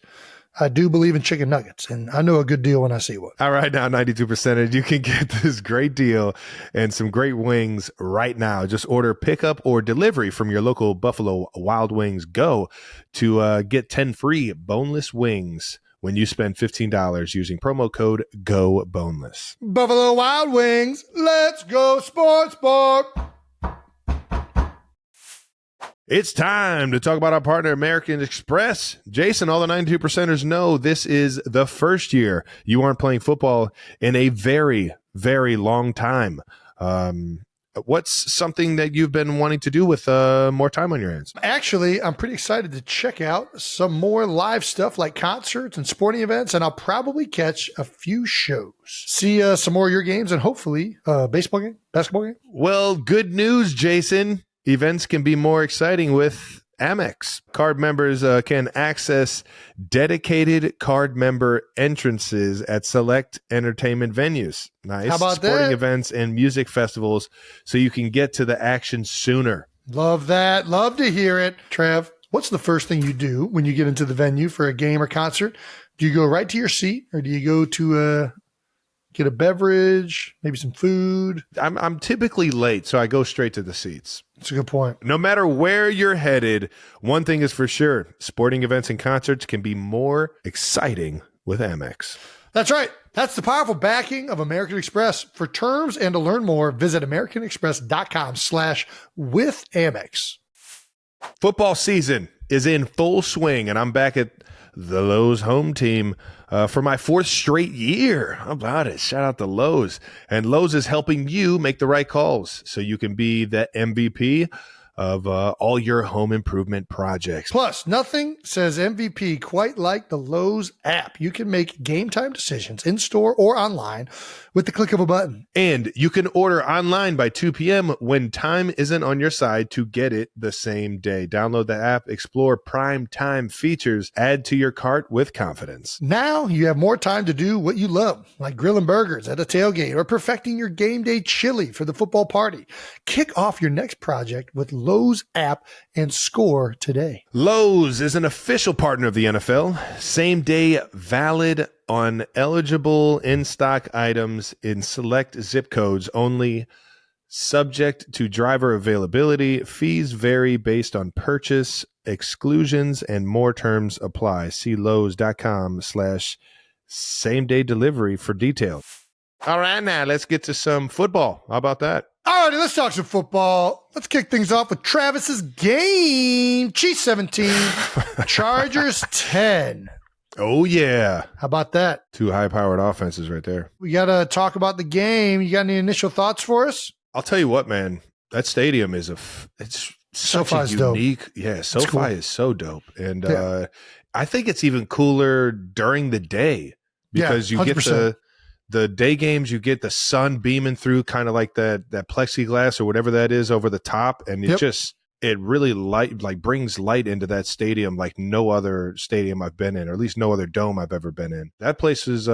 I do believe in chicken nuggets, and I know a good deal when I see one. All right, now 92%, you can get this great deal and some great wings right now. Just order pickup or delivery from your local Buffalo Wild Wings Go to get 10 free boneless wings when you spend $15 using promo code GOBONELESS. Buffalo Wild Wings, let's go sport. It's time to talk about our partner, American Express. Jason, all the 92%ers know this is the first year you aren't playing football in a very, very long time. What's something that you've been wanting to do with more time on your hands? Actually, I'm pretty excited to check out some more live stuff like concerts and sporting events, and I'll probably catch a few shows. See some more of your games and hopefully baseball game, basketball game. Well, good news, Jason. Events can be more exciting with Amex. Card members can access dedicated card member entrances at select entertainment venues. Nice. How about sporting that? events and music festivals so you can get to the action sooner. Love that. Love to hear it. Trav, what's the first thing you do when you get into the venue for a game or concert? Do you go right to your seat, or do you go to get a beverage, maybe some food? I'm typically late, so I go straight to the seats. That's a good point. No matter where you're headed, one thing is for sure, sporting events and concerts can be more exciting with Amex. That's right. That's the powerful backing of American Express. For terms and to learn more, visit americanexpress.com/withAmex. Football season is in full swing, and I'm back at the Lowe's home team for my 4th straight year. How about it? Shout out to Lowe's. And Lowe's is helping you make the right calls so you can be the MVP of all your home improvement projects. Plus, nothing says MVP quite like the Lowe's app. You can make game time decisions in store or online with the click of a button. And you can order online by 2 p.m. when time isn't on your side to get it the same day. Download the app, explore prime time features, add to your cart with confidence. Now you have more time to do what you love, like grilling burgers at a tailgate or perfecting your game day chili for the football party. Kick off your next project with Lowe's app and score today. Lowe's is an official partner of the NFL. Same day valid on eligible in-stock items in select zip codes only, subject to driver availability. Fees vary based on purchase, exclusions, and more terms apply. See Lowe's.com/same-day delivery for details. All right, now let's get to some football. How about that? All righty, let's talk some football. Let's kick things off with Travis's game. Chiefs 17, Chargers 10. Oh, yeah. How about that? Two high-powered offenses right there. We got to talk about the game. You got any initial thoughts for us? I'll tell you what, man. That stadium is it's such a unique. Dope. Yeah, SoFi cool. Is so dope. And I think it's even cooler during the day because you get the day games, you get the sun beaming through kind of like that plexiglass or whatever that is over the top. And it really brings light into that stadium like no other stadium I've been in, or at least no other dome I've ever been in. That place was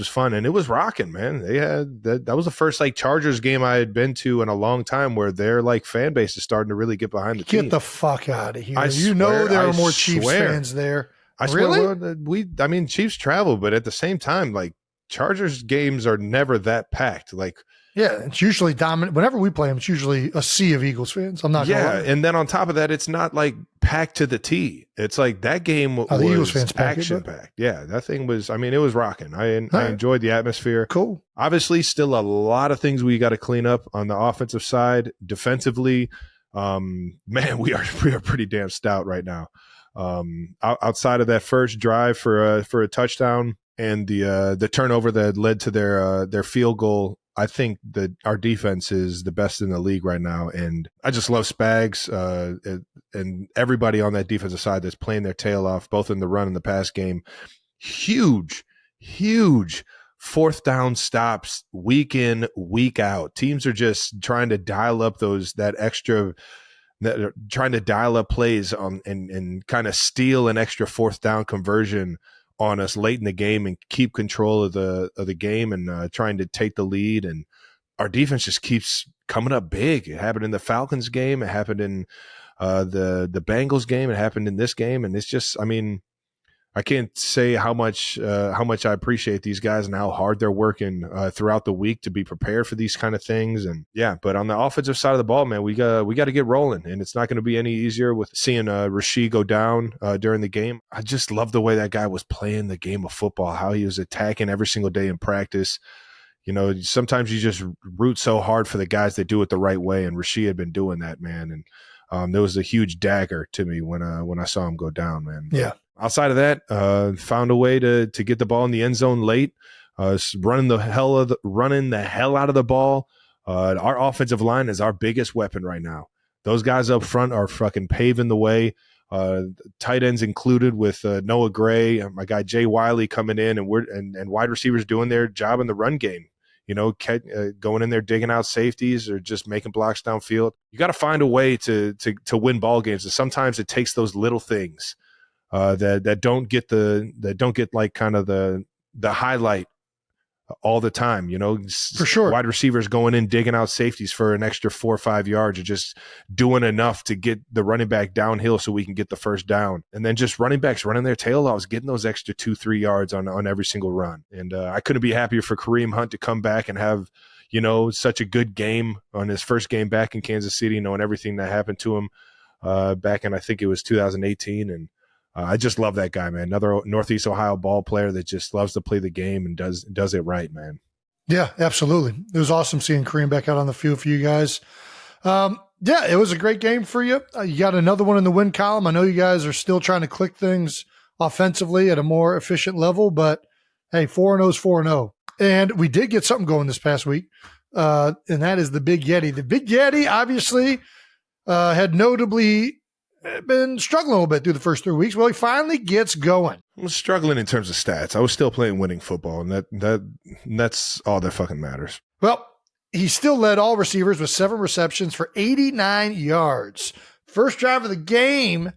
fun, and it was rocking, man. They had that was the first like Chargers game I had been to in a long time where their like fan base is starting to really get behind the team. Get the fuck out of here! There are more Chiefs fans there. I mean, Chiefs travel, but at the same time, like Chargers games are never that packed. Like. Yeah, it's usually dominant. Whenever we play them, it's usually a sea of Eagles fans. I'm not gonna lie. And then on top of that, it's not like packed to the T. It's like that game was the Eagles fans action-packed. Yeah, that thing was, I mean, it was rocking. I enjoyed the atmosphere. Cool. Obviously, still a lot of things we got to clean up on the offensive side. Defensively, man, we are pretty damn stout right now. Outside of that first drive for a touchdown and the turnover that led to their field goal, I think that our defense is the best in the league right now, and I just love Spags and everybody on that defensive side that's playing their tail off, both in the run and the pass game. Huge fourth down stops week in, week out. Teams are just trying to dial up trying to dial up plays on and kind of steal an extra fourth down conversion on us late in the game and keep control of the game and trying to take the lead. And our defense just keeps coming up big. It happened in the Falcons game. It happened in the Bengals game. It happened in this game. And it's just, I mean, I can't say how much I appreciate these guys and how hard they're working throughout the week to be prepared for these kind of things. And yeah, but on the offensive side of the ball, man, we got to get rolling, and it's not going to be any easier with seeing Rashee go down during the game. I just love the way that guy was playing the game of football, how he was attacking every single day in practice. You know, sometimes you just root so hard for the guys that do it the right way, and Rashee had been doing that, man. And there was a huge dagger to me when I saw him go down, man. Yeah. Outside of that, found a way to get the ball in the end zone late, running the hell out of the ball. Our offensive line is our biggest weapon right now. Those guys up front are fucking paving the way. Tight ends included with Noah Gray, my guy Jay Wiley coming in, and wide receivers doing their job in the run game. You know, going in there, digging out safeties or just making blocks downfield. You got to find a way to win ball games. And sometimes it takes those little things that don't get like kind of the highlight all the time, you know. For sure. Wide receivers going in, digging out safeties for an extra 4 or 5 yards, or just doing enough to get the running back downhill so we can get the first down. And then just running backs running their tail off, getting those extra 2-3 yards on every single run. And I couldn't be happier for Kareem Hunt to come back and have, you know, such a good game on his first game back in Kansas City, knowing everything that happened to him back in, I think it was 2018. And I just love that guy, man. Another Northeast Ohio ball player that just loves to play the game and does it right, man. Yeah, absolutely. It was awesome seeing Kareem back out on the field for you guys. Yeah, it was a great game for you. You got another one in the win column. I know you guys are still trying to click things offensively at a more efficient level, but hey, 4-0 is 4-0. And we did get something going this past week, and that is the Big Yeti. The Big Yeti obviously had notably been struggling a little bit through the first 3 weeks. Well, he finally gets going. I was struggling in terms of stats. I was still playing winning football, and that's all that fucking matters. Well, he still led all receivers with 7 receptions for 89 yards. First drive of the game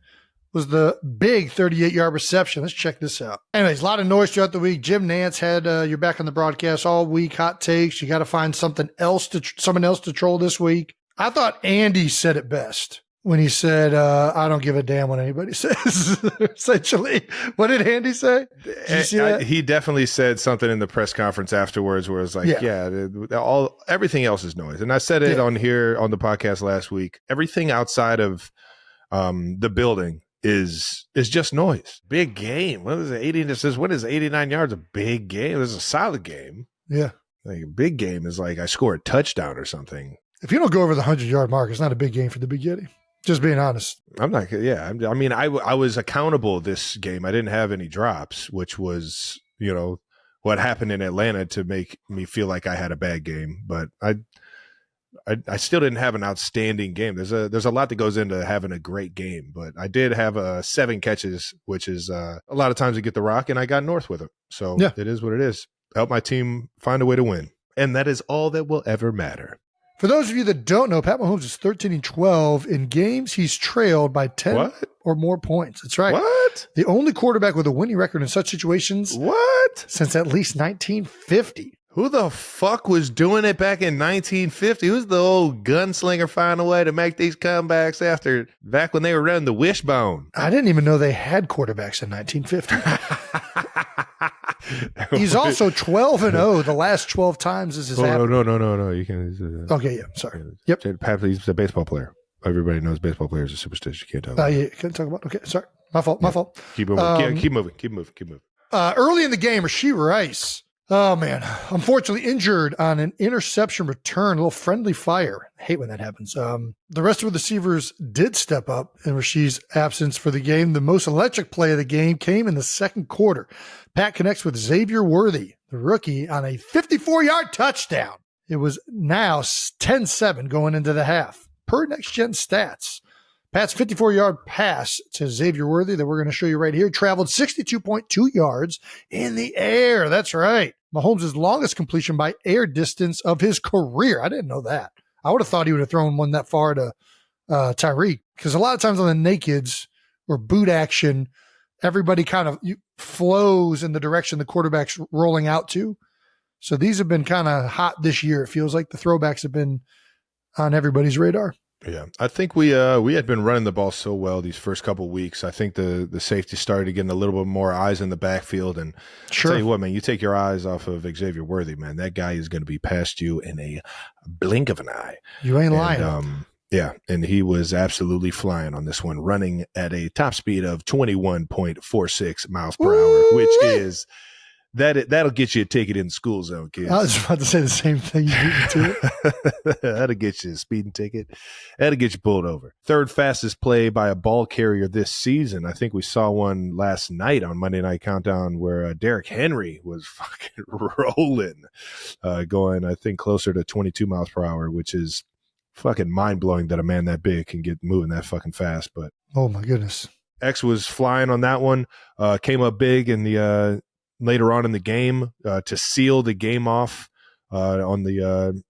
was the big 38-yard reception. Let's check this out. Anyways, a lot of noise throughout the week. Jim Nantz had you're back on the broadcast all week. Hot takes. You got to find someone else to troll this week. I thought Andy said it best when he said, I don't give a damn what anybody says, essentially. What did Andy say? Did you see that? He definitely said something in the press conference afterwards where it's like, everything else is noise. And I said it on here on the podcast last week. Everything outside of the building is just noise. Big game. What is it? 89 yards? A big game. It was a solid game. Yeah. Like a big game is like I score a touchdown or something. If you don't go over the 100-yard mark, it's not a big game for the Big Yeti. Just being honest. I'm not. Yeah. I mean, I was accountable this game. I didn't have any drops, which was, what happened in Atlanta to make me feel like I had a bad game. But I still didn't have an outstanding game. There's a lot that goes into having a great game, but I did have 7 catches, which is a lot of times you get the rock, and I got north with it. So yeah. It is what it is. Help my team find a way to win, and that is all that will ever matter. For those of you that don't know, Pat Mahomes is 13-12 in games. He's trailed by 10 or more points. That's right. What? The only quarterback with a winning record in such situations. What? Since at least 1950. Who the fuck was doing it back in 1950? Who's the old gunslinger finding a way to make these comebacks back when they were running the wishbone? I didn't even know they had quarterbacks in 1950. He's also 12-0 the last 12 times this has happened. No. You can. Okay, yeah. Sorry. Yep. Pat, he's a baseball player. Everybody knows baseball players are superstitious. You can't talk about it. Yeah, can't talk about it. Okay, sorry. My fault. Keep moving. Keep moving. Early in the game, Rashee Rice. Oh, man. Unfortunately injured on an interception return, a little friendly fire. I hate when that happens. The rest of the receivers did step up in Rashee's absence for the game. The most electric play of the game came in the second quarter. Pat connects with Xavier Worthy, the rookie, on a 54-yard touchdown. It was now 10-7 going into the half. Per Next Gen Stats, Pat's 54-yard pass to Xavier Worthy that we're going to show you right here traveled 62.2 yards in the air. That's right. Mahomes' longest completion by air distance of his career. I didn't know that. I would have thought he would have thrown one that far to Tyreek, because a lot of times on the nakeds or boot action, everybody kind of flows in the direction the quarterback's rolling out to. So these have been kind of hot this year. It feels like the throwbacks have been on everybody's radar. Yeah, I think we had been running the ball so well these first couple of weeks. I think the safety started getting a little bit more eyes in the backfield. And sure. I'll tell you what, man, you take your eyes off of Xavier Worthy, man, that guy is going to be past you in a blink of an eye. You ain't lying. Yeah, and he was absolutely flying on this one, running at a top speed of 21.46 miles per hour, which is that'll get you a ticket in the school zone, kids. I was about to say the same thing. You beat me to it. That'll get you a speeding ticket. That'll get you pulled over. Third fastest play by a ball carrier this season. I think we saw one last night on Monday Night Countdown where Derrick Henry was fucking rolling, going, I think, closer to 22 miles per hour, which is fucking mind-blowing that a man that big can get moving that fucking fast. But oh my goodness, X was flying on that one. Came up big in the later on in the game to seal the game off on the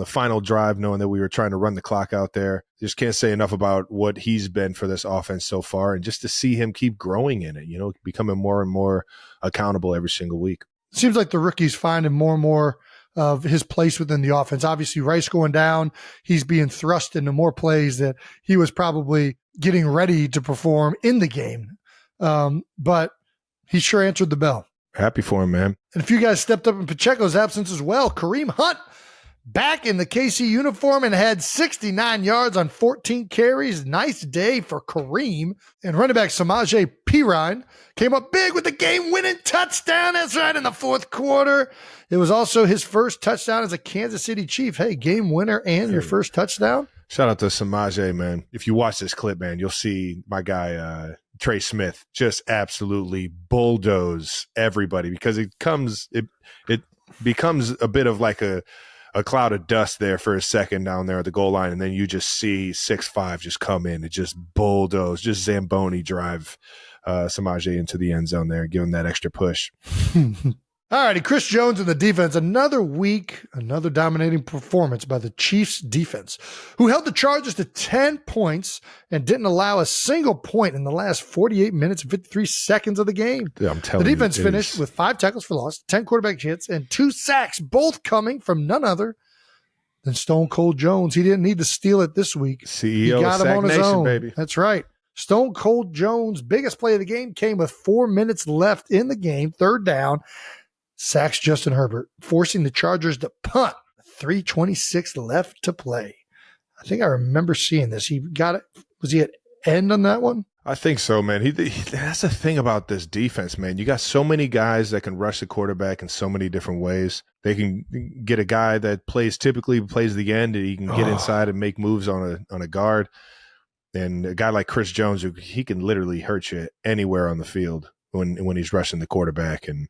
final drive, knowing that we were trying to run the clock out there. Just can't say enough about what he's been for this offense so far, and just to see him keep growing in it, becoming more and more accountable every single week. Seems like the rookie's finding more and more of his place within the offense. Obviously, Rice going down, he's being thrust into more plays that he was probably getting ready to perform in the game. But he sure answered the bell. Happy for him, man. And a few guys stepped up in Pacheco's absence as well. Kareem Hunt back in the KC uniform and had 69 yards on 14 carries. Nice day for Kareem. And running back Samaje Perine came up big with the game-winning touchdown. That's right, in the fourth quarter. It was also his first touchdown as a Kansas City Chief. Hey, game winner and your first touchdown. Shout out to Samaje, man. If you watch this clip, man, you'll see my guy Trey Smith just absolutely bulldoze everybody, because it becomes a bit of like a cloud of dust there for a second down there at the goal line, and then you just see 6'5" just come in and just bulldoze, just Zamboni drive Samaje into the end zone there, give him that extra push. All righty, Chris Jones in the defense. Another week, another dominating performance by the Chiefs defense, who held the Chargers to 10 points and didn't allow a single point in the last 48 minutes and 53 seconds of the game. Yeah, I'm telling you, the defense you, finished with 5 tackles for loss, 10 quarterback hits, and 2 sacks, both coming from none other than Stone Cold Jones. He didn't need to steal it this week. CEO he got of him on his Nation, own. baby. That's right. Stone Cold Jones' biggest play of the game came with 4 minutes left in the game, third down. Sacks Justin Herbert, forcing the Chargers to punt. 3:26 left to play. I think I remember seeing this. He got it. Was he at end on that one? I think so, man. That's the thing about this defense, man. You got so many guys that can rush the quarterback in so many different ways. They can get a guy that typically plays the end, and he can get inside and make moves on a guard. And a guy like Chris Jones, he can literally hurt you anywhere on the field when he's rushing the quarterback. And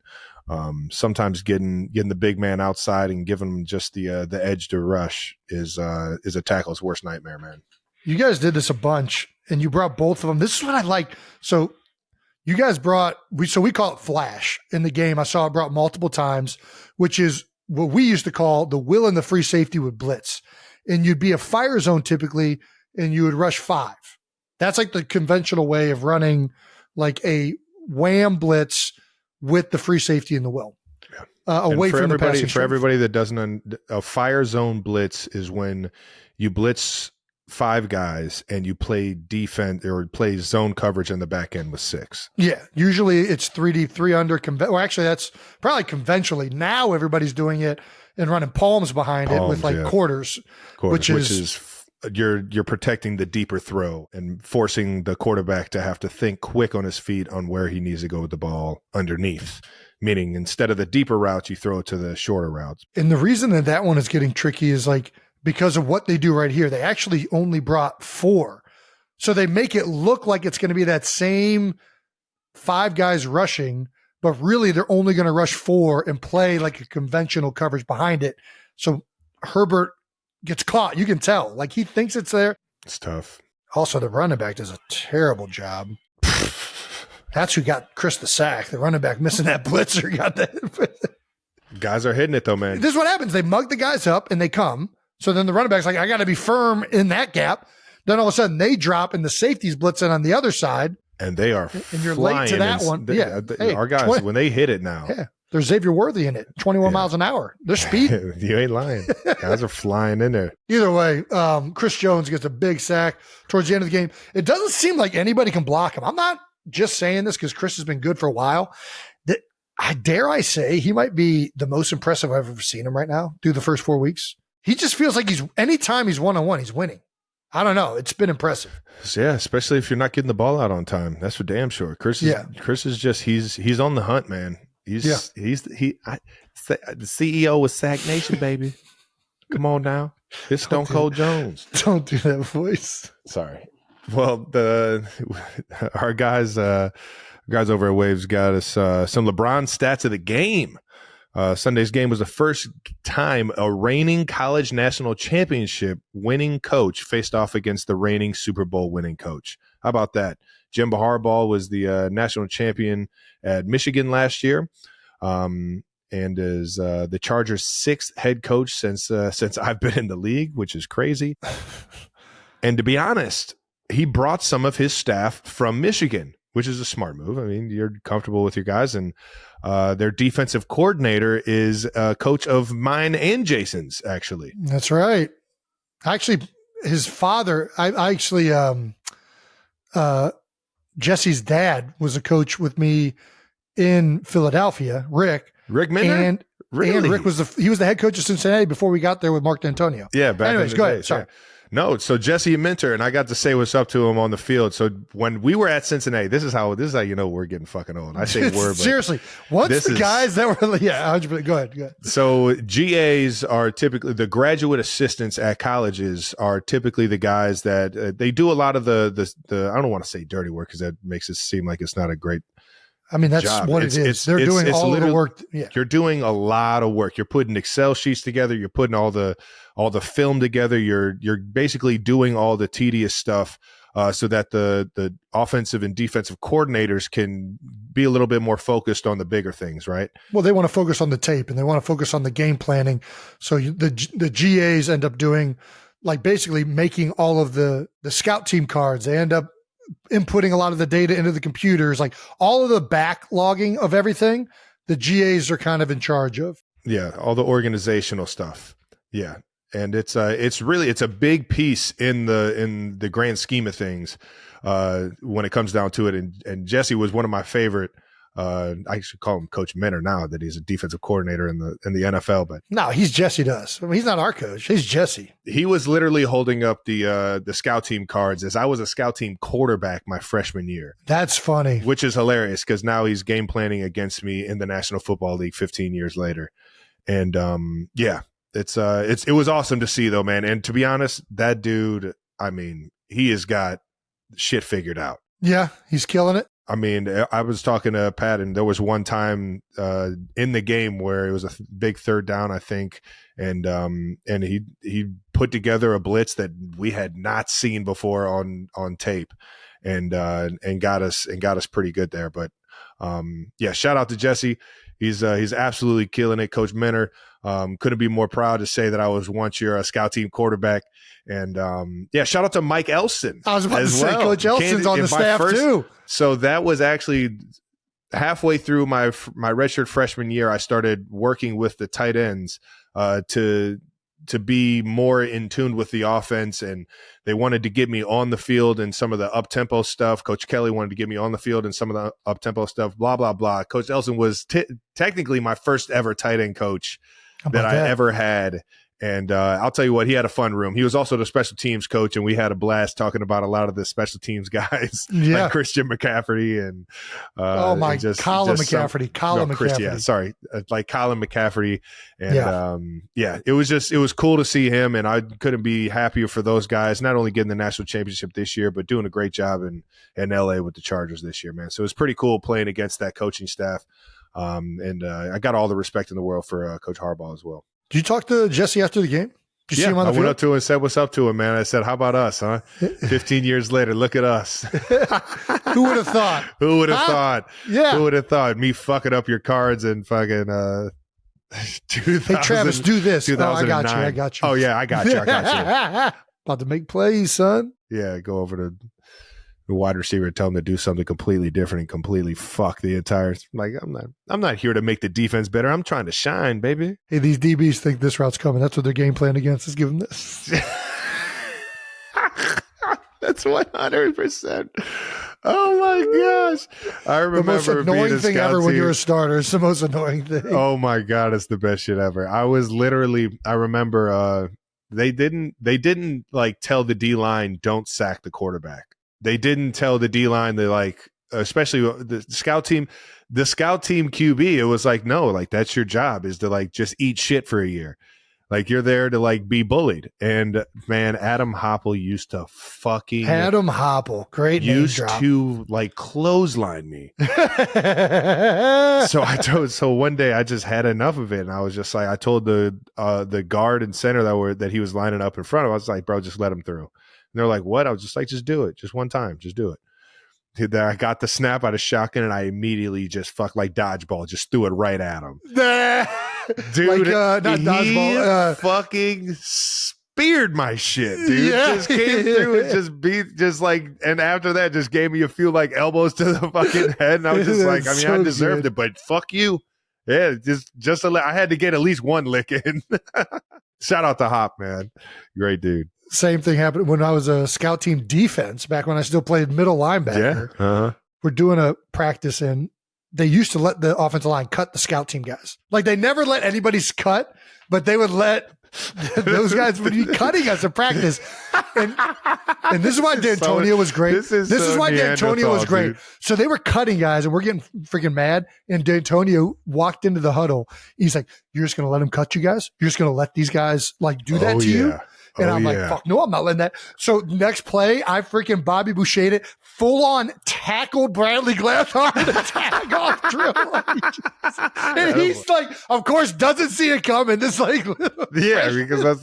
sometimes getting the big man outside and giving him just the edge to rush is a tackle's worst nightmare, man. You guys did this a bunch, and you brought both of them. This is what I like. So you guys we call it flash in the game. I saw it brought multiple times, which is what we used to call the will and the free safety would blitz. And you'd be a fire zone typically, and you would rush 5. That's like the conventional way of running like a wham blitz with the free safety and the will. Away from the passing. For everybody that doesn't, a fire zone blitz is when you blitz 5 guys and you play defense or play zone coverage in the back end with 6. Yeah. Usually it's 3D, 3 under. Well, actually, that's probably conventionally. Now everybody's doing it and running palms behind it with like quarters, which is you're protecting the deeper throw and forcing the quarterback to have to think quick on his feet on where he needs to go with the ball underneath. Meaning instead of the deeper routes, you throw it to the shorter routes. And the reason that one is getting tricky is like, because of what they do right here, they actually only brought 4. So they make it look like it's going to be that same 5 guys rushing, but really they're only going to rush 4 and play like a conventional coverage behind it. So Herbert gets caught. You can tell. Like he thinks it's there. It's tough. Also, the running back does a terrible job. That's who got Chris the sack. The running back missing that blitzer got that. Guys are hitting it though, man. This is what happens. They mug the guys up and they come. So then the running back's like, I got to be firm in that gap. Then all of a sudden they drop and the safety's blitzing on the other side. And they are and you're late to that one. Our guys, when they hit it now. Yeah. There's Xavier Worthy in it, 21 miles an hour. Their speed. You ain't lying. Guys are flying in there. Either way, Chris Jones gets a big sack towards the end of the game. It doesn't seem like anybody can block him. I'm not just saying this because Chris has been good for a while. Dare I say he might be the most impressive I've ever seen him right now through the first 4 weeks. He just feels like anytime he's one-on-one, he's winning. I don't know. It's been impressive. Yeah, especially if you're not getting the ball out on time. That's for damn sure. Chris is just he's on the hunt, man. He's the CEO of Sack Nation, baby. Come on now. It's Stone Cold Jones. Don't do that voice. Sorry. Well, our guys over at Waves got us some LeBron stats of the game. Sunday's game was the first time a reigning college national championship winning coach faced off against the reigning Super Bowl winning coach. How about that? Jim Harbaugh was the national champion at Michigan last year, and is the Chargers' 6th head coach since I've been in the league, which is crazy. And to be honest, he brought some of his staff from Michigan, which is a smart move. I mean, you're comfortable with your guys, and their defensive coordinator is a coach of mine and Jason's, actually. That's right. Actually, his father, Jesse's dad was a coach with me in Philadelphia, Rick Minter? And Rick was he was the head coach of Cincinnati before we got there with Mark D'Antonio. Yeah, back Anyways, in the go days, ahead. Sorry. Yeah. No, so Jesse Minter, and I got to say what's up to him on the field. So when we were at Cincinnati, this is how you know we're getting fucking old. I say word, but seriously. Once the guys that were 100%. Go ahead. So GAs are typically the graduate assistants at colleges are typically the guys that they do a lot of the I don't want to say dirty work because that makes it seem like it's not a great. I mean, that's job. what it is. They're doing all of the work. Yeah. You're doing a lot of work. You're putting Excel sheets together. You're putting all the film together. You're basically doing all the tedious stuff so that the offensive and defensive coordinators can be a little bit more focused on the bigger things, right? Well, they want to focus on the tape and they want to focus on the game planning. So the GAs end up doing like basically making all of the scout team cards. They end up inputting a lot of the data into the computers, like all of the backlogging of everything. The GAs are kind of in charge of. Yeah, all the organizational stuff. Yeah. And it's a big piece in the grand scheme of things when it comes down to it. And Jesse was one of my favorite I should call him Coach Menor now that he's a defensive coordinator in the NFL. But no, he's Jesse to us. I mean, he's not our coach. He's Jesse. He was literally holding up the scout team cards as I was a scout team quarterback my freshman year. That's funny. Which is hilarious because now he's game planning against me in the National Football League 15 years later. And it was awesome to see though, man. And to be honest, that dude, I mean, he has got shit figured out. Yeah, he's killing it. I mean, I was talking to Pat, and there was one time in the game where it was a big third down, I think, and he put together a blitz that we had not seen before on tape, and got us pretty good there. But shout out to Jesse. He's absolutely killing it, Coach Menor. Couldn't be more proud to say that I was once your scout team quarterback. And shout out to Mike Elson. I was about to say, Coach Elson's on the staff too. So that was actually halfway through my redshirt freshman year. I started working with the tight ends to be more in tune with the offense, and they wanted to get me on the field and some of the up-tempo stuff. Coach Kelly wanted to get me on the field and some of the up-tempo stuff, blah, blah, blah. Coach Elson was technically my first ever tight end coach that I ever had. And I'll tell you what, he had a fun room. He was also the special teams coach, and we had a blast talking about a lot of the special teams guys, like Christian McCaffrey and Colin McCaffrey. Like Colin McCaffrey. And it was cool to see him, and I couldn't be happier for those guys. Not only getting the national championship this year, but doing a great job in LA with the Chargers this year, man. So it was pretty cool playing against that coaching staff. I got all the respect in the world for Coach Harbaugh as well. Did you talk to Jesse after the game? Did you see him on the field? I went up to him and said, "What's up to him, man?" I said, "How about us, huh? 15 years later, look at us." Who would have thought? Who would have thought? Yeah. Who would have thought? Me fucking up your cards and fucking Hey, Travis, do this. Oh, I got you. Oh, yeah, I got you. About to make plays, son. Yeah, go over to the wide receiver and tell him to do something completely different and completely fuck the entire. Like, I'm not here to make the defense better. I'm trying to shine, baby. Hey, these DBs think this route's coming. That's what their game plan against. Let's give them this. That's 100%. Oh my gosh! I remember the most annoying thing ever when you're a starter. It's the most annoying thing. Oh my god, it's the best shit ever. I remember they didn't like tell the D line don't sack the quarterback. They didn't tell the D line they like, especially the scout team QB. It was like, no, like that's your job is to like just eat shit for a year. Like you're there to like be bullied. And man, Adam Hopple used to fucking great name drop. To like clothesline me. So one day I just had enough of it, and I was just like, I told the guard and center that he was lining up in front of. I was like, bro, just let him through. And they're like, what? I was just like, just do it, just one time, just do it. I got the snap out of shotgun, and I immediately just like dodgeball, just threw it right at him. Dude, like, not dodgeball. Fucking speared my shit, dude. Yeah. Just came through and just beat, just like, and after that, just gave me a few like elbows to the fucking head, and I was just like, I mean, I deserved it, but fuck you. Yeah, I had to get at least one lick in. Shout out to Hop, man, great dude. Same thing happened when I was a scout team defense back when I still played middle linebacker. Yeah. Uh-huh. We're doing a practice, and they used to let the offensive line cut the scout team guys. Like they never let anybody's cut, but they would let those guys would be cutting us in practice. And this is why D'Antonio was great. This is why D'Antonio was great. Dude. So they were cutting guys, and we're getting freaking mad. And D'Antonio walked into the huddle. He's like, "You're just going to let him cut you guys? You're just going to let these guys like do that to you?" And I'm like, fuck, no, I'm not letting that. So next play, I freaking Bobby Boucher'd it, full on tackled Bradley Glanthard in a tag off drill. And he's like, of course, doesn't see it coming. This like, because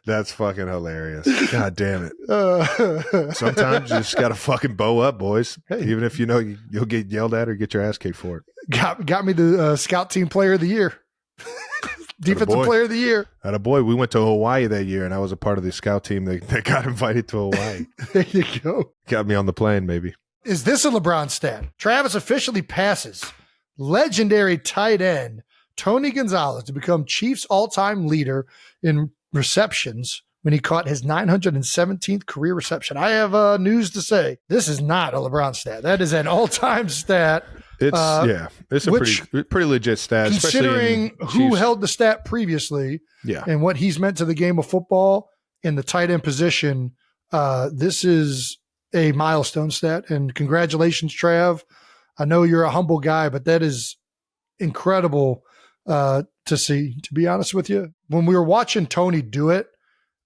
that's fucking hilarious. God damn it. Sometimes you just got to fucking bow up, boys. Hey. Even if you know you'll get yelled at or get your ass kicked for it. Got me the scout team player of the year. Defensive player of the year. Attaboy. We went to Hawaii that year, and I was a part of the scout team that got invited to Hawaii. There you go. Got me on the plane, maybe. Is this a LeBron stat? Travis officially passes legendary tight end Tony Gonzalez to become Chiefs all-time leader in receptions when he caught his 917th career reception. I have news to say. This is not a LeBron stat. That is an all-time stat It's a pretty legit stat, considering who held the stat previously, and what he's meant to the game of football in the tight end position. This is a milestone stat, and congratulations, Trav. I know you're a humble guy, but that is incredible to see. To be honest with you, when we were watching Tony do it,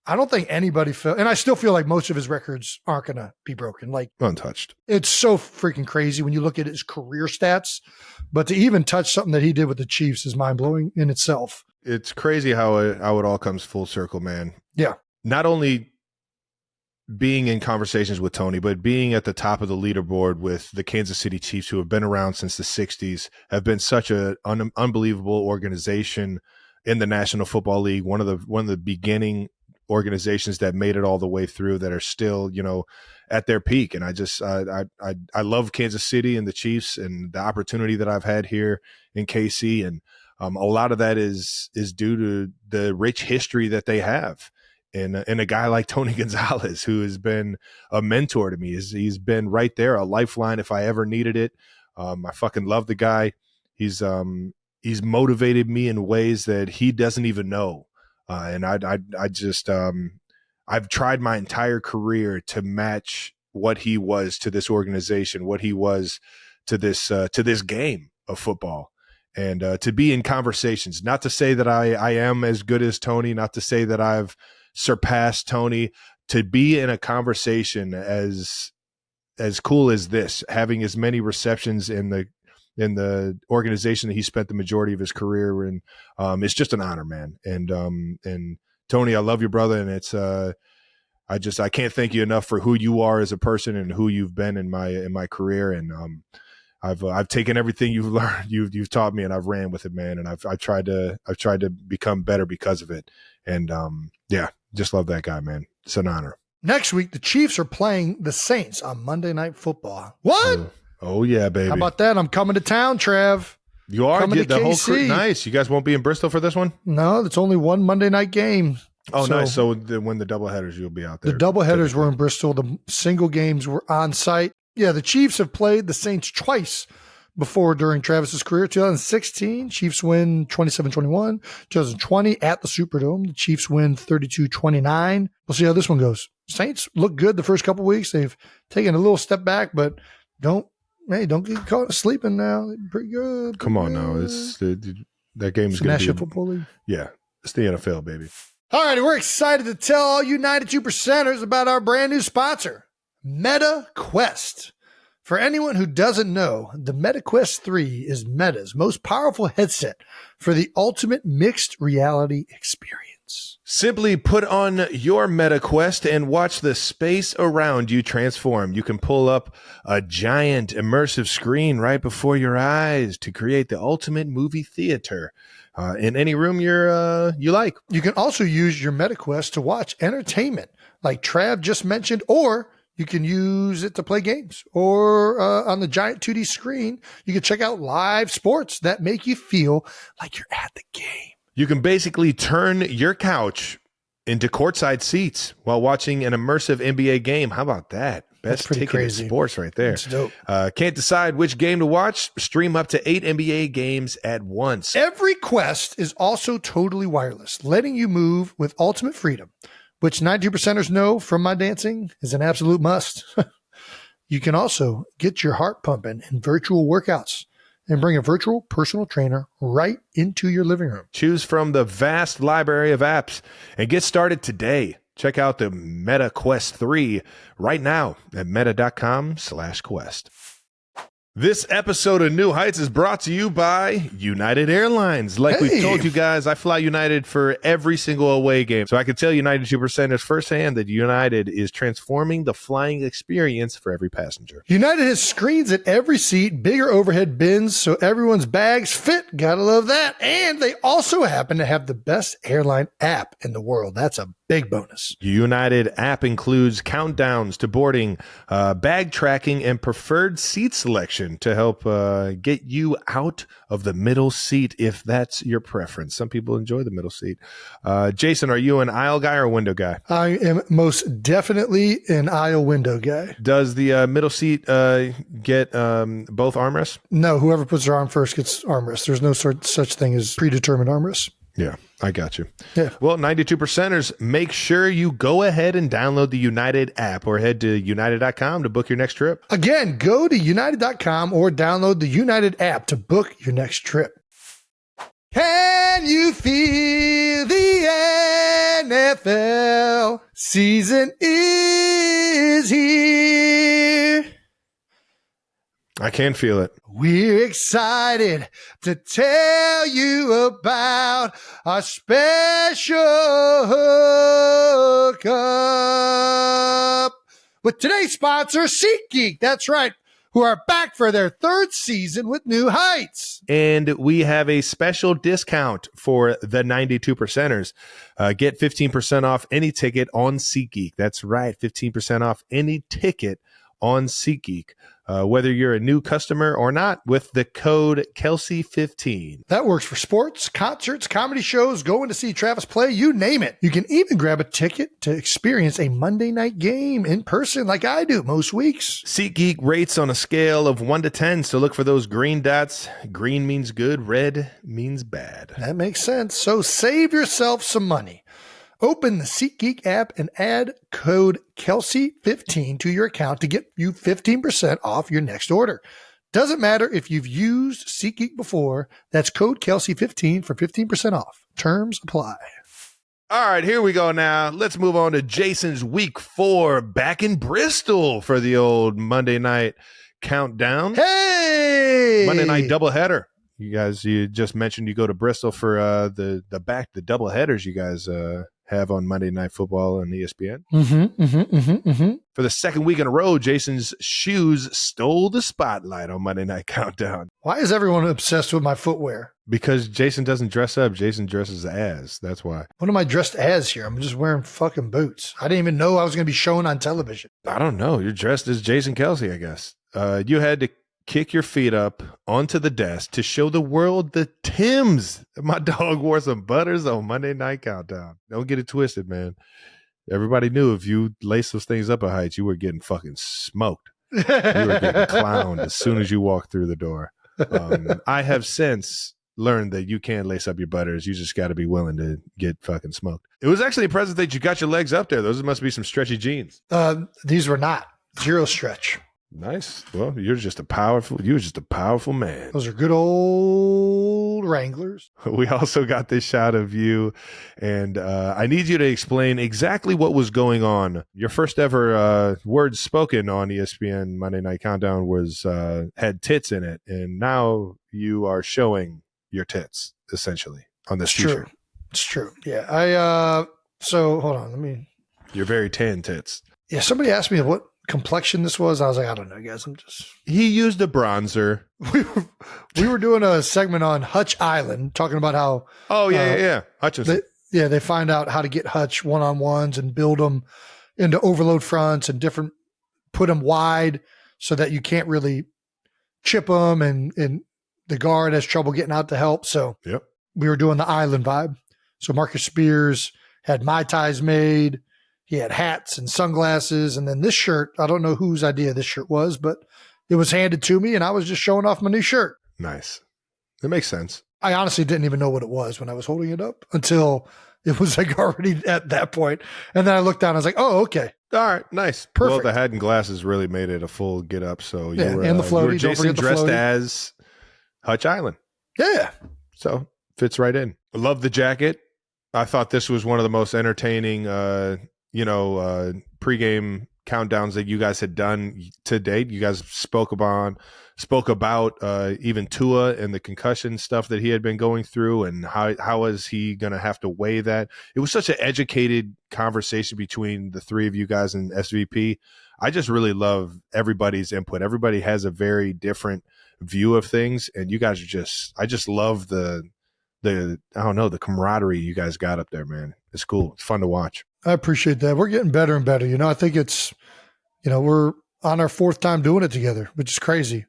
I don't think anybody felt, and I still feel like most of his records aren't going to be broken. Like untouched. It's so freaking crazy when you look at his career stats, but to even touch something that he did with the Chiefs is mind blowing in itself. It's crazy how it all comes full circle, man. Yeah. Not only being in conversations with Tony, but being at the top of the leaderboard with the Kansas City Chiefs, who have been around since the 60s, have been such an unbelievable organization in the National Football League. One of the beginning organizations that made it all the way through, that are still, at their peak. And I love Kansas City and the Chiefs and the opportunity that I've had here in KC. And a lot of that is due to the rich history that they have. And a guy like Tony Gonzalez, who has been a mentor to me. He's been right there, a lifeline if I ever needed it. I fucking love the guy. He's motivated me in ways that he doesn't even know. And I've tried my entire career to match what he was to this organization, what he was to this game of football, and to be in conversations. Not to say that I am as good as Tony, not to say that I've surpassed Tony. To be in a conversation as cool as this, having as many receptions in the organization that he spent the majority of his career in, it's just an honor, man. And Tony, I love you, brother. And it's, I can't thank you enough for who you are as a person and who you've been in my career. And, I've taken everything you've learned, you've taught me, and I've ran with it, man. And I've tried to become better because of it. And, just love that guy, man. It's an honor. Next week, the Chiefs are playing the Saints on Monday Night Football. What? Oh yeah, baby. How about that? I'm coming to town, Trav. You are coming get to the whole KC. crew. Nice. You guys won't be in Bristol for this one? No, it's only one Monday night game. Oh, nice. So when the doubleheaders, you'll be out there. The doubleheaders were in Bristol. The single games were on site. Yeah, the Chiefs have played the Saints twice before during Travis's career. 2016, Chiefs win 27-21. 2020 at the Superdome, the Chiefs win 32-29. We'll see how this one goes. Saints look good the first couple weeks. They've taken a little step back, but don't get caught sleeping now. They're pretty good. Come on now. That game is going to be National Football League. Yeah, it's the NFL, baby. All righty, we're excited to tell all you 92%ers about our brand new sponsor, Meta Quest. For anyone who doesn't know, the Meta Quest 3 is Meta's most powerful headset for the ultimate mixed reality experience. Simply put on your Meta Quest and watch the space around you transform. You can pull up a giant immersive screen right before your eyes to create the ultimate movie theater in any room you like. You can also use your Meta Quest to watch entertainment like Trav just mentioned, or you can use it to play games, or on the giant 2D screen, you can check out live sports that make you feel like you're at the game. You can basically turn your couch into courtside seats while watching an immersive NBA game. How about that? Best ticket in sports right there. That's dope. Can't decide which game to watch? Stream up to 8 NBA games at once. Every Quest is also totally wireless, letting you move with ultimate freedom, which 92%ers know from my dancing is an absolute must. You can also get your heart pumping in virtual workouts and bring a virtual personal trainer right into your living room. Choose from the vast library of apps and get started today. Check out the Meta Quest 3 right now at meta.com/quest. This episode of New Heights is brought to you by United Airlines. Like we've told you guys, I fly United for every single away game. So I can tell you 92%ers firsthand that United is transforming the flying experience for every passenger. United has screens at every seat, bigger overhead bins, so everyone's bags fit. Gotta love that. And they also happen to have the best airline app in the world. That's a Big bonus. United app includes countdowns to boarding, bag tracking, and preferred seat selection to help get you out of the middle seat if that's your preference. Some people enjoy the middle seat. Jason, are you an aisle guy or window guy? I am most definitely an aisle window guy. Does the middle seat get both armrests? No, whoever puts their arm first gets armrest. There's no such thing as predetermined armrest. Yeah, I got you. Yeah. Well, 92%ers, make sure you go ahead and download the United app or head to united.com to book your next trip. Again, go to united.com or download the United app to book your next trip. Can you feel the NFL? Season is here. I can feel it. We're excited to tell you about our special hookup with today's sponsor, SeatGeek. That's right, who are back for their third season with new heights. And we have a special discount for the 92%ers. Get 15% off any ticket on SeatGeek. That's right, 15% off any ticket on SeatGeek. Whether you're a new customer or not, with the code Kelce15. That works for sports, concerts, comedy shows, going to see Travis play, you name it. You can even grab a ticket to experience a Monday night game in person like I do most weeks. SeatGeek rates on a scale of 1 to 10, so look for those green dots. Green means good, red means bad. That makes sense. So save yourself some money. Open the SeatGeek app and add code Kelce15 to your account to get you 15% off your next order. Doesn't matter if you've used SeatGeek before. That's code Kelce15 for 15% off. Terms apply. All right, here we go now. Let's move on to Jason's week 4 back in Bristol for the old Monday night countdown. Hey! Monday night doubleheader. You just mentioned you go to Bristol for the doubleheaders you guys have on Monday Night Football on ESPN. For the second week in a row, Jason's shoes stole the spotlight on Monday Night Countdown. Why is everyone obsessed with my footwear? Because Jason doesn't dress up. Jason dresses as. That's why. What am I dressed as here? I'm just wearing fucking boots. I didn't even know I was going to be shown on television. I don't know. You're dressed as Jason Kelce, I guess. You had to kick your feet up onto the desk to show the world the Timbs. My dog wore some butters on Monday Night Countdown. Don't get it twisted, man. Everybody knew if you lace those things up at heights, you were getting fucking smoked. You were getting clowned as soon as you walked through the door. I have since learned that you can't lace up your butters. You just got to be willing to get fucking smoked. It was actually impressive that you got your legs up there. Those must be some stretchy jeans. These were not. Zero stretch. Nice. Well, you're just a powerful man. Those are good old Wranglers. We also got this shot of you, and I need you to explain exactly what was going on. Your first ever words spoken on ESPN Monday Night Countdown was had tits in it, and now you are showing your tits, essentially, on this t-shirt. True. It's true. Yeah. So, hold on. Your very tan tits. Yeah, somebody asked me what complexion this was. I was like, I don't know, guys. He used a bronzer. We were doing a segment on Hutch Island, talking about how Hutchinson. They find out how to get Hutch one-on-ones and build them into overload fronts and put them wide so that you can't really chip them and the guard has trouble getting out to help. So we were doing the island vibe. So Marcus Spears had Mai Tais made. He had hats and sunglasses. And then this shirt, I don't know whose idea this shirt was, but it was handed to me and I was just showing off my new shirt. Nice. That makes sense. I honestly didn't even know what it was when I was holding it up until it was like already at that point. And then I looked down, I was like, oh, okay. All right, nice. Perfect. Well, the hat and glasses really made it a full get up. So Yeah, you were, and the floaty. you were Don't Jason forget the dressed floaty. as Hutch Island. Yeah. So fits right in. I love the jacket. I thought this was one of the most entertaining, pregame countdowns that you guys had done to date. You guys spoke about even Tua and the concussion stuff that he had been going through, and how is he going to have to weigh that. It was such an educated conversation between the three of you guys and SVP. I just really love everybody's input. Everybody has a very different view of things, and you guys are I just love the camaraderie you guys got up there, man. It's cool. It's fun to watch. I appreciate that. We're getting better and better. I think it's, we're on our 4th time doing it together, which is crazy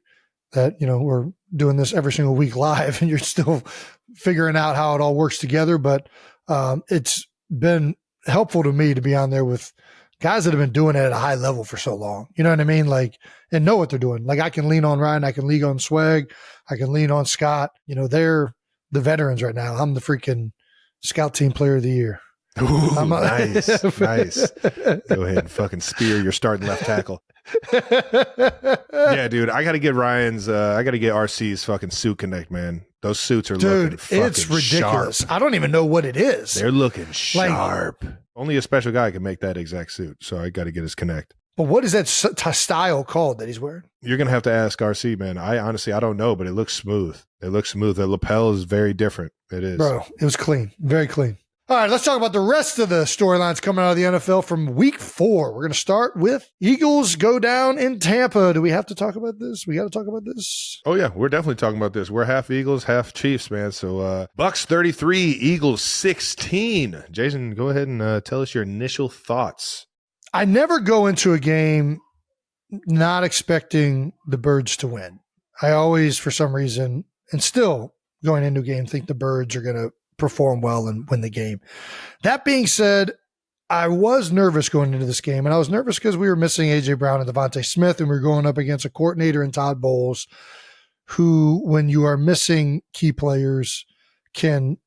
that, we're doing this every single week live and you're still figuring out how it all works together. But it's been helpful to me to be on there with guys that have been doing it at a high level for so long. You know what I mean? Like, and know what they're doing. Like I can lean on Ryan. I can lean on Swag. I can lean on Scott. They're the veterans right now. I'm the freaking Scout Team Player of the Year. Ooh, nice. Nice. Go ahead and fucking spear your starting left tackle. Yeah, dude. I got to get RC's fucking suit connect, man. Those suits are looking fucking it's ridiculous. sharp. I don't even know what it is. They're looking sharp. Only a special guy can make that exact suit. So I got to get his connect. But what is that style called that he's wearing? You're going to have to ask RC, man. I don't know, but it looks smooth. It looks smooth. The lapel is very different. It is. Bro, it was clean. Very clean. All right, let's talk about the rest of the storylines coming out of the NFL from week 4. We're going to start with Eagles go down in Tampa. Do we have to talk about this? We got to talk about this? Oh, yeah. We're definitely talking about this. We're half Eagles, half Chiefs, man. So Bucs 33, Eagles 16. Jason, go ahead and tell us your initial thoughts. I never go into a game not expecting the Birds to win. I always, for some reason, and still going into a game, think the Birds are going to perform well and win the game. That being said, I was nervous going into this game, and I was nervous because we were missing A.J. Brown and Devontae Smith, and we were going up against a coordinator in Todd Bowles, who, when you are missing key players, can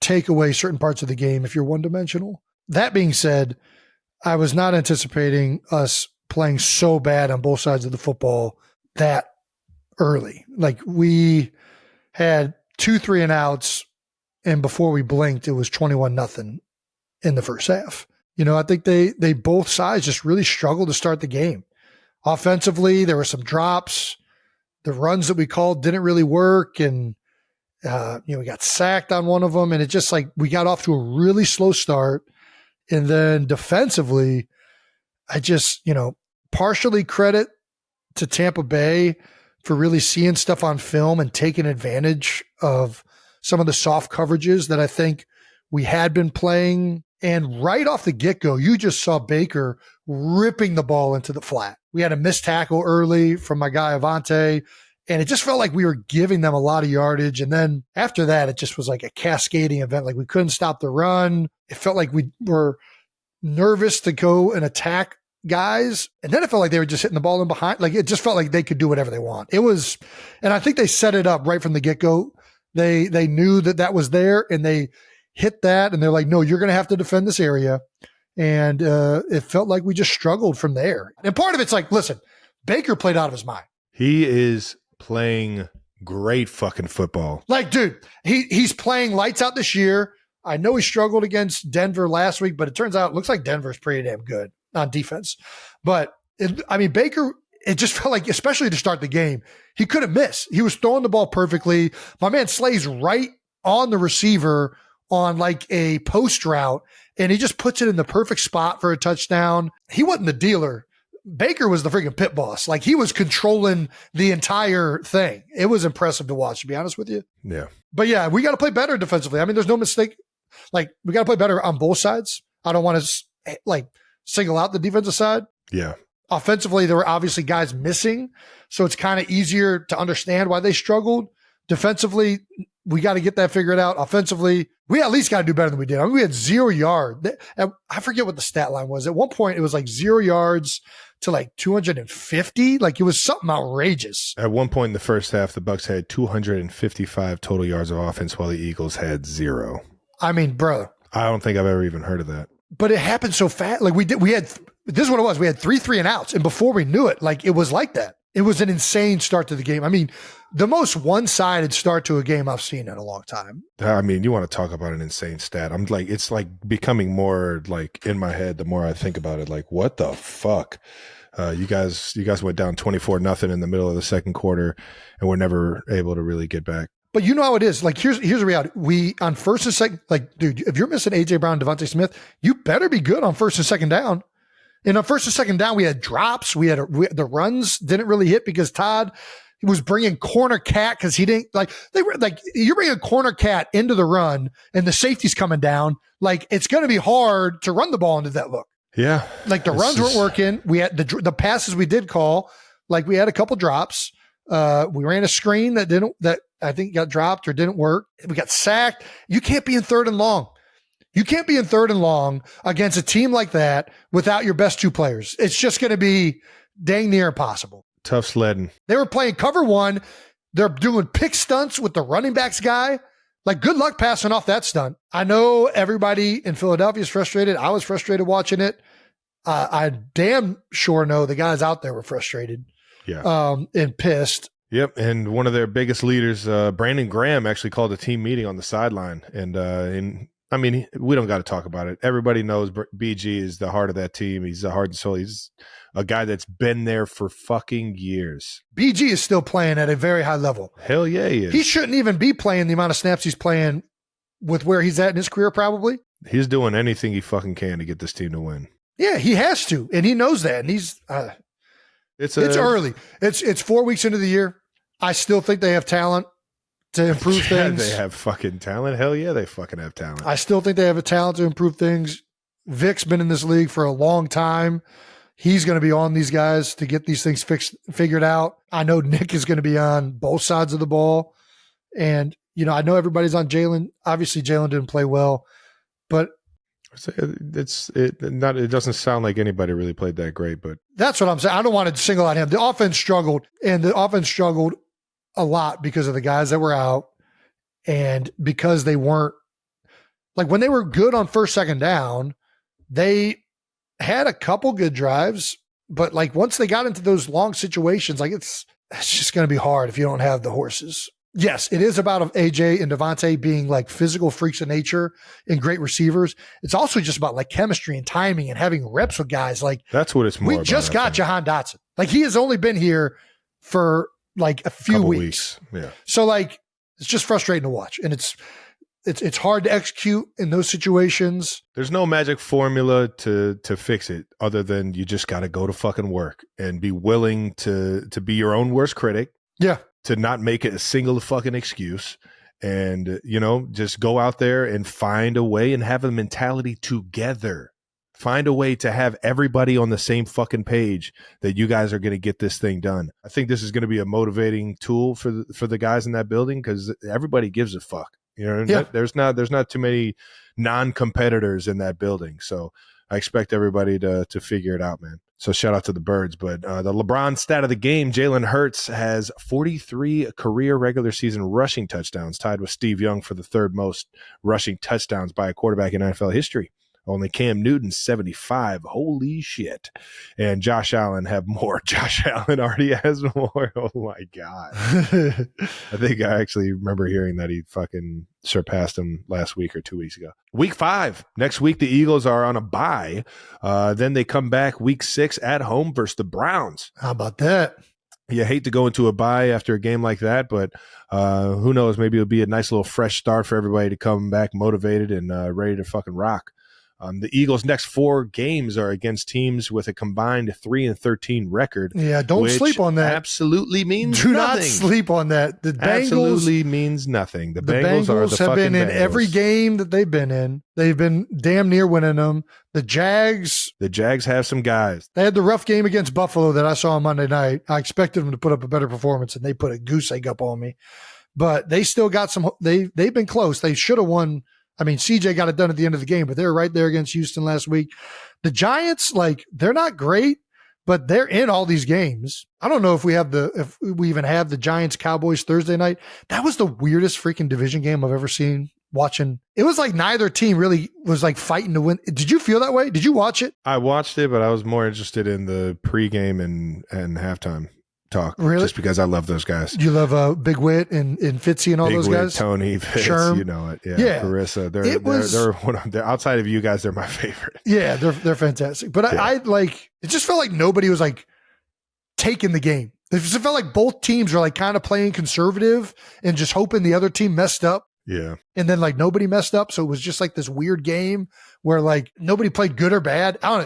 take away certain parts of the game if you're one-dimensional. That being said, I was not anticipating us playing so bad on both sides of the football that early. Like, we had 2 3-and-outs, and before we blinked, it was 21-0 in the first half. I think they both sides just really struggled to start the game. Offensively, there were some drops. The runs that we called didn't really work, and we got sacked on one of them, and it just like we got off to a really slow start. And then defensively, I just, partially credit to Tampa Bay for really seeing stuff on film and taking advantage of some of the soft coverages that I think we had been playing. And right off the get-go, you just saw Baker ripping the ball into the flat. We had a missed tackle early from my guy Avante, and it just felt like we were giving them a lot of yardage. And then after that, it just was like a cascading event. Like we couldn't stop the run. It felt like we were nervous to go and attack guys. And then it felt like they were just hitting the ball in behind. Like it just felt like they could do whatever they want. It was, and I think they set it up right from the get-go. They knew that was there, and they hit that, and they're like, no, you're going to have to defend this area. And it felt like we just struggled from there. And part of it's like, listen, Baker played out of his mind. He is playing great fucking football. Like, dude, he's playing lights out this year. I know he struggled against Denver last week, but it turns out it looks like Denver's pretty damn good on defense. But, Baker, it just felt like, especially to start the game, he couldn't miss. He was throwing the ball perfectly. My man Slay's right on the receiver on like a post route, and he just puts it in the perfect spot for a touchdown. He wasn't the dealer. Baker was the freaking pit boss. Like, he was controlling the entire thing. It was impressive to watch, to be honest with you. Yeah. But yeah, we got to play better defensively. There's no mistake. Like, we got to play better on both sides. I don't want to single out the defensive side. Yeah. Offensively, there were obviously guys missing, so it's kind of easier to understand why they struggled. Defensively, we got to get that figured out. Offensively, we at least got to do better than we did. We had 0 yards. I forget what the stat line was. At one point, it was like 0 yards to like 250. Like, it was something outrageous. At one point in the first half, the Bucs had 255 total yards of offense, while the Eagles had 0. Bro. I don't think I've ever even heard of that. But it happened so fast. Like, this is what it was. We had 3 3-and-outs, and before we knew it, like, it was like that. It was an insane start to the game. The most one-sided start to a game I've seen in a long time. You want to talk about an insane stat. I'm like, it's like becoming more like in my head the more I think about it. Like, what the fuck? You guys went down 24-0 in the middle of the second quarter, and we're never able to really get back. But you know how it is. Like, here's the reality. We, on first and second, like, dude, if you're missing A.J. Brown, Devontae Smith, you better be good on first and second down. And on first and second down, we had drops. The runs didn't really hit because Todd, He was bringing corner cat because he didn't they were like, you're bringing corner cat into the run and the safety's coming down. Like, it's going to be hard to run the ball into that look. Yeah. Like, the runs weren't working. We had the passes we did call, like, we had a couple drops. We ran a screen that I think got dropped or didn't work. We got sacked. You can't be in 3rd and long. You can't be in 3rd and long against a team like that without your best 2 players. It's just going to be dang near impossible. Tough sledding. They were playing cover 1. They're doing pick stunts with the running backs guy. Like, good luck passing off that stunt. I know everybody in Philadelphia is frustrated. I was frustrated watching it. I damn sure know the guys out there were frustrated. Yeah. And pissed. Yep. And one of their biggest leaders, Brandon Graham, actually called a team meeting on the sideline. And I mean, we don't got to talk about it. Everybody knows BG is the heart of that team. He's the heart and soul. He's a guy that's been there for fucking years. BG is still playing at a very high level. Hell yeah, he is. He shouldn't even be playing the amount of snaps he's playing with where he's at in his career, probably. He's doing anything he fucking can to get this team to win. Yeah, he has to. And he knows that. And he's it's early. It's 4 weeks into the year. I still think they have talent to improve things. They have fucking talent. Hell yeah, they fucking have talent. I still think they have a talent to improve things. Vic's been in this league for a long time. He's going to be on these guys to get these things figured out. I know Nick is going to be on both sides of the ball. And, you know, I know everybody's on Jaylen. Obviously, Jaylen didn't play well, but it doesn't sound like anybody really played that great, but that's what I'm saying. I don't want to single out him. The offense struggled, and the offense struggled a lot because of the guys that were out and because they weren't like when they were good on 1st, 2nd down, they had a couple good drives, but like once they got into those long situations, like it's just going to be hard if you don't have the horses. Yes, it is about AJ and Devontae being like physical freaks of nature and great receivers. It's also just about like chemistry and timing and having reps with guys. Like that's what it's more. We just got Jahan Dotson. Like he has only been here for like a few weeks. Yeah. So like it's just frustrating to watch, and it's hard to execute in those situations. There's no magic formula to fix it other than you just got to go to fucking work and be willing to be your own worst critic. Yeah. To not make it a single fucking excuse and, you know, just go out there and find a way and have a mentality together. Find a way to have everybody on the same fucking page that you guys are going to get this thing done. I think this is going to be a motivating tool for the guys in that building because everybody gives a fuck. You know, yeah. There's not too many non-competitors in that building. So I expect everybody to figure it out, man. So shout out to the Birds. But the LeBron stat of the game, Jalen Hurts has 43 career regular season rushing touchdowns, tied with Steve Young for the 3rd most rushing touchdowns by a quarterback in NFL history. Only Cam Newton, 75. Holy shit. And Josh Allen have more. Josh Allen already has more. Oh, my God. I think I actually remember hearing that he fucking surpassed him last week or 2 weeks ago. Week 5. Next week, the Eagles are on a bye. Then they come back week 6 at home versus the Browns. How about that? You hate to go into a bye after a game like that, but who knows? Maybe it'll be a nice little fresh start for everybody to come back motivated and ready to fucking rock. The Eagles' next 4 games are against teams with a combined 3-13 record. Yeah, don't sleep on that. Absolutely means Do nothing. not sleep on that. The Bengals absolutely means nothing. The Bengals are the have been in Bengals. every game that they've been in. They've been damn near winning them. The Jags have some guys. They had the rough game against Buffalo that I saw on Monday night. I expected them to put up a better performance, and they put a goose egg up on me. But they still got some. They've been close. They should have won. I mean, CJ got it done at the end of the game, but they were right there against Houston last week. The Giants, like, they're not great, but they're in all these games. I don't know if we even have the Giants Cowboys Thursday night. That was the weirdest freaking division game I've ever seen watching. It was like neither team really was like fighting to win. Did you feel that way? Did you watch it? I watched it, but I was more interested in the pregame and halftime talk. Really? Just because I love those guys. You love Big Wit and Fitzy and all Big those Wit, guys? Tony, Fitz, Sherm. you know it. Yeah. Carissa. They're outside of you guys, they're my favorite. Yeah, they're fantastic. But yeah. I like, it just felt like nobody was like taking the game. It just felt like both teams were like kind of playing conservative and just hoping the other team messed up. Yeah. And then like nobody messed up. So it was just like this weird game where like nobody played good or bad. I don't know.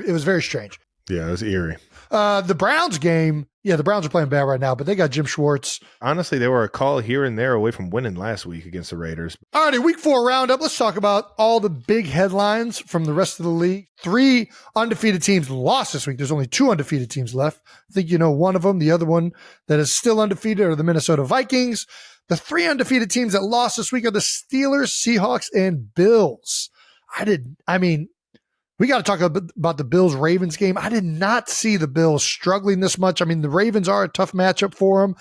It was very strange. Yeah, it was eerie. The Browns game, the Browns are playing bad right now, but they got Jim Schwartz. Honestly, they were a call here and there away from winning last week against the Raiders. All righty, week 4 roundup. Let's talk about all the big headlines from the rest of the league. 3 undefeated teams lost this week. There's only 2 undefeated teams left. I think you know one of them. The other one that is still undefeated are the Minnesota Vikings. The 3 undefeated teams that lost this week are the Steelers, Seahawks, and Bills. We got to talk about the Bills-Ravens game. I did not see the Bills struggling this much. I mean, the Ravens are a tough matchup for them.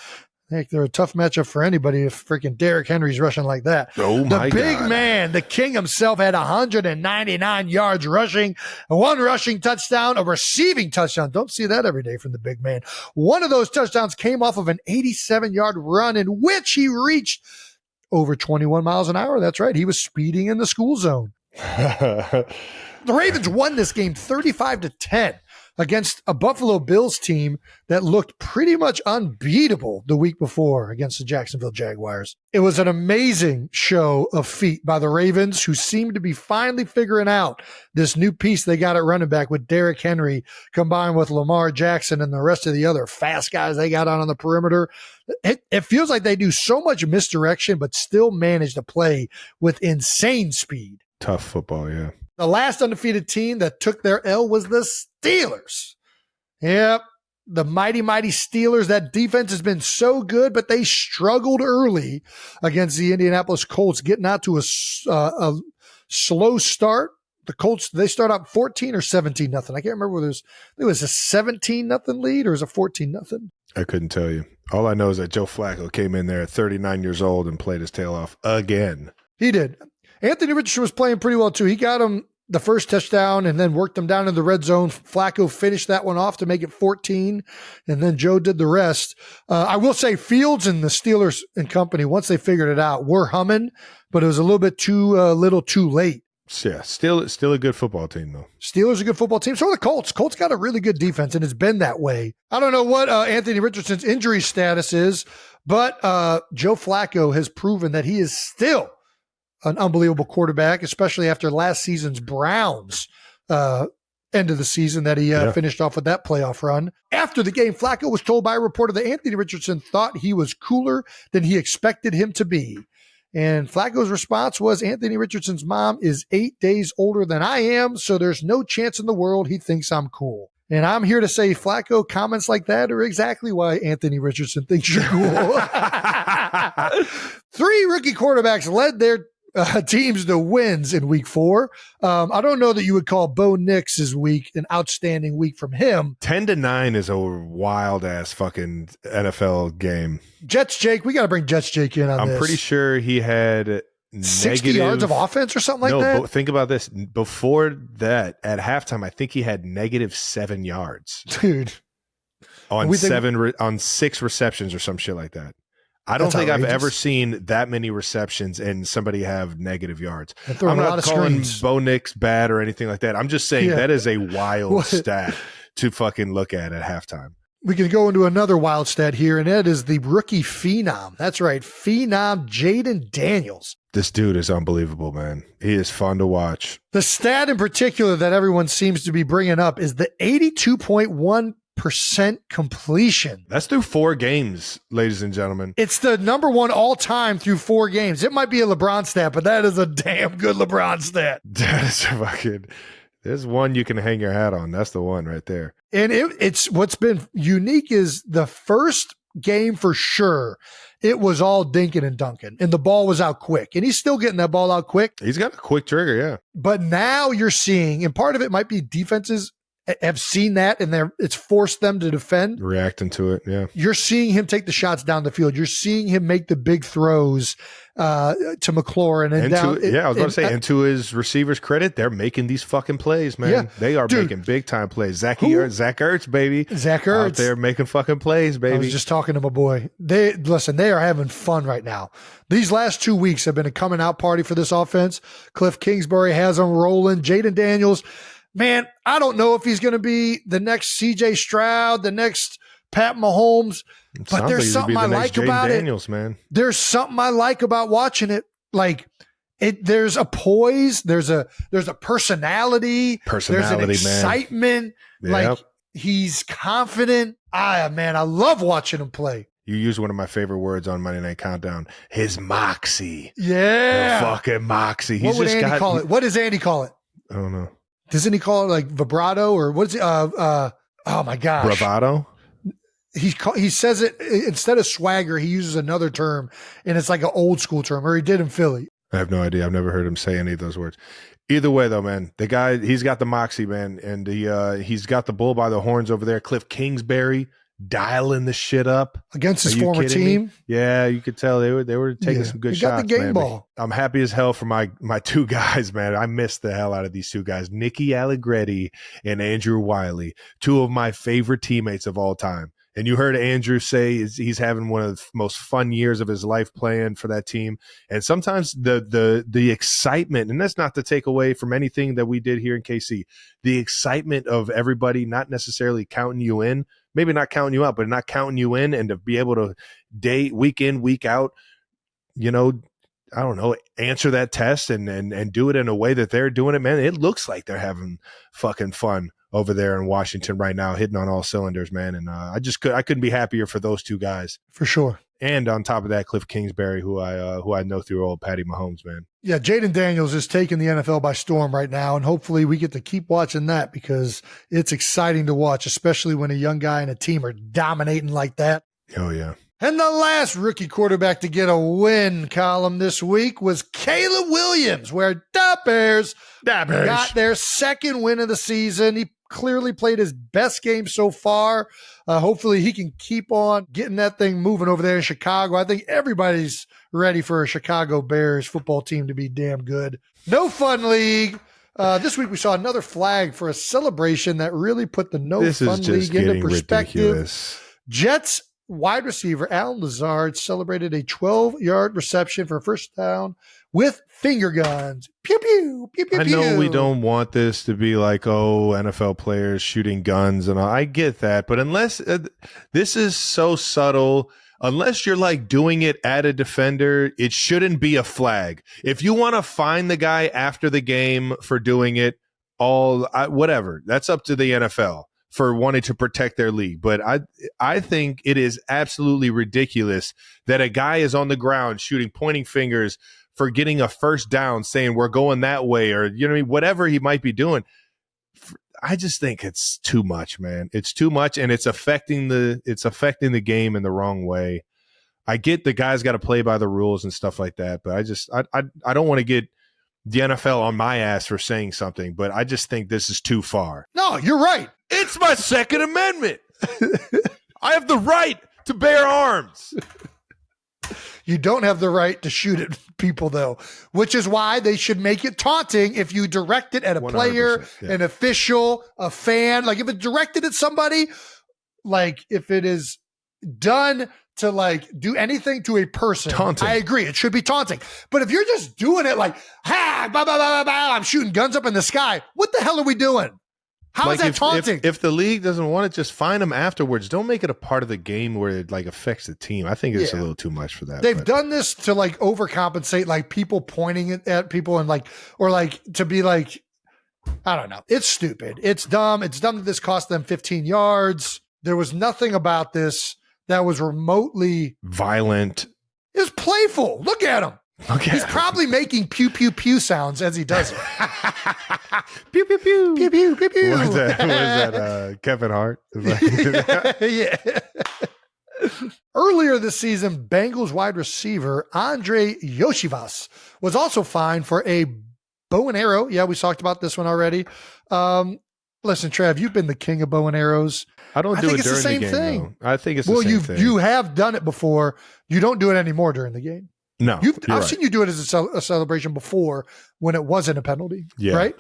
I think they're a tough matchup for anybody if freaking Derrick Henry's rushing like that. Oh, my God. The big man, the king himself, had 199 yards rushing, 1 rushing touchdown, a receiving touchdown. Don't see that every day from the big man. One of those touchdowns came off of an 87-yard run in which he reached over 21 miles an hour. That's right. He was speeding in the school zone. The Ravens won this game 35-10 against a Buffalo Bills team that looked pretty much unbeatable the week before against the Jacksonville Jaguars. It was an amazing show of feat by the Ravens, who seemed to be finally figuring out this new piece they got at running back with Derrick Henry combined with Lamar Jackson and the rest of the other fast guys they got on the perimeter. It feels like they do so much misdirection, but still manage to play with insane speed. Tough football, yeah. The last undefeated team that took their L was the Steelers. Yep, the mighty, mighty Steelers. That defense has been so good, but they struggled early against the Indianapolis Colts, getting out to a slow start. The Colts, they start out 14 or 17-0. I can't remember whether it was a 17-0 lead or was it 14-0. I couldn't tell you. All I know is that Joe Flacco came in there at 39 years old and played his tail off again. He did. Anthony Richardson was playing pretty well, too. He got him the first touchdown and then worked him down in the red zone. Flacco finished that one off to make it 14, and then Joe did the rest. I will say Fields and the Steelers and company, once they figured it out, were humming, but it was a little bit too late. Yeah, still a good football team, though. Steelers are a good football team. So are the Colts. Colts got a really good defense, and it's been that way. I don't know what Anthony Richardson's injury status is, but Joe Flacco has proven that he is still an unbelievable quarterback, especially after last season's Browns end of the season that he finished off with that playoff run. After the game, Flacco was told by a reporter that Anthony Richardson thought he was cooler than he expected him to be. And Flacco's response was, Anthony Richardson's mom is 8 days older than I am, so there's no chance in the world he thinks I'm cool. And I'm here to say Flacco comments like that are exactly why Anthony Richardson thinks you're cool. 3 rookie quarterbacks led their teams to wins in week 4. I don't know that you would call Bo Nix's week an outstanding week from him. 10-9 is a wild ass fucking NFL game. Jets Jake, we got to bring Jets Jake in on this. I'm pretty sure he had 60 yards of offense or something like that. Think about this. Before that, at halftime, I think he had -7 yards, dude, on 6 receptions or some shit like that. I don't think I've ever seen that many receptions and somebody have negative yards. I'm not calling Bo Nix bad or anything like that. I'm just saying that is a wild stat to fucking look at halftime. We can go into another wild stat here, and that is the rookie phenom. That's right, phenom Jayden Daniels. This dude is unbelievable, man. He is fun to watch. The stat in particular that everyone seems to be bringing up is the 82.1% completion. That's through 4 games, ladies and gentlemen. It's the number 1 all time through 4 games. It might be a LeBron stat, but that is a damn good LeBron stat. That is fucking, there's one you can hang your hat on. That's the one right there. And it's what's been unique is the first game for sure. It was all dinking and dunking, and the ball was out quick, and he's still getting that ball out quick. He's got a quick trigger, yeah. But now you're seeing, and part of it might be defenses have seen that, and it's forced them to defend. Reacting to it, yeah. You're seeing him take the shots down the field. You're seeing him make the big throws to McLaurin. And to his receivers' credit, they're making these fucking plays, man. Yeah. They are making big-time plays. Zach Ertz, baby. Zach Ertz. Out there making fucking plays, baby. I was just talking to my boy. They are having fun right now. These last 2 weeks have been a coming-out party for this offense. Cliff Kingsbury has them rolling. Jayden Daniels, man, I don't know if he's going to be the next CJ Stroud, the next Pat Mahomes, but there's something I like about it. Man. There's something I like about watching it. Like there's a poise, there's a personality, there's an excitement. Man. Like He's confident. Man, I love watching him play. You use one of my favorite words on Monday Night Countdown. His moxie. Yeah. The fucking moxie. What would Andy call it? What does Andy call it? I don't know. Doesn't he call it like vibrato or what's it? Oh my gosh. Bravado? He says it instead of swagger, he uses another term, and it's like an old school term, or he did in Philly. I have no idea. I've never heard him say any of those words. Either way, though, man, the guy, he's got the moxie, man, and he's got the bull by the horns over there. Cliff Kingsbury dialing the shit up against his former team. Me? Yeah, you could tell they were taking some good shots. Got the game man. ball. I'm happy as hell for my two guys, man. I missed the hell out of these two guys, Nicky Allegretti and Andrew Wiley, two of my favorite teammates of all time. And you heard Andrew say he's having one of the most fun years of his life playing for that team. And sometimes the excitement, and that's not to take away from anything that we did here in KC, the excitement of everybody not necessarily counting you in, maybe not counting you out, but not counting you in, and to be able to week in, week out, I don't know, answer that test and do it in a way that they're doing it, man. It looks like they're having fucking fun over there in Washington right now, hitting on all cylinders, man. And I couldn't be happier for those two guys. For sure. And on top of that, Cliff Kingsbury, who I know through old Patty Mahomes, man. Yeah, Jayden Daniels is taking the NFL by storm right now, and hopefully we get to keep watching that because it's exciting to watch, especially when a young guy and a team are dominating like that. Oh, yeah. And the last rookie quarterback to get a win column this week was Caleb Williams, where the Bears got their second win of the season. He clearly played his best game so far. Hopefully he can keep on getting that thing moving over there in Chicago. I think everybody's ready for a Chicago Bears football team to be damn good. No fun league. This week we saw another flag for a celebration that really put the no fun league into perspective. Ridiculous. Jets wide receiver Alan Lazard celebrated a 12-yard reception for a first down with finger guns. Pew, pew, pew, pew, I know pew. we don't want this to be like, NFL players shooting guns and all. I get that. But unless this is so subtle, unless you're like doing it at a defender, it shouldn't be a flag. If you want to fine the guy after the game for doing it, whatever, that's up to the NFL for wanting to protect their league. But I think it is absolutely ridiculous that a guy is on the ground pointing fingers for getting a first down, saying we're going that way, or whatever he might be doing. I just think it's too much, man. It's too much, and it's affecting the game in the wrong way. I get the guy's got to play by the rules and stuff like that, but I don't want to get the NFL on my ass for saying something, but I just think this is too far. No, you're right. It's my Second Amendment. I have the right to bear arms. You don't have the right to shoot at people, though, which is why they should make it taunting if you direct it at a player, an official, a fan. Like if it's directed at somebody, like if it is done to like do anything to a person, taunting. I agree. It should be taunting. But if you're just doing it like, ha, bah, bah, bah, bah, bah, I'm shooting guns up in the sky. What the hell are we doing? How is that taunting? If the league doesn't want it, just fine them afterwards. Don't make it a part of the game where it like affects the team. I think it's a little too much for that. They've done this to like overcompensate, like people pointing it at people and like, or like to be like, I don't know. It's stupid. It's dumb. It's dumb that this cost them 15 yards. There was nothing about this that was remotely violent. It was playful. Look at him. He's probably making pew, pew, pew sounds as he does it. Pew, pew, pew. Pew, pew, pew, pew. What was that Kevin Hart? Yeah. Earlier this season, Bengals wide receiver Andre Yoshivas was also fined for a bow and arrow. Yeah, we talked about this one already. Listen, Trav, you've been the king of bow and arrows. I don't do it during the game, thing. I think it's the same thing. You have done it before. You don't do it anymore during the game. No, I've seen you do it as a celebration before when it wasn't a penalty, right?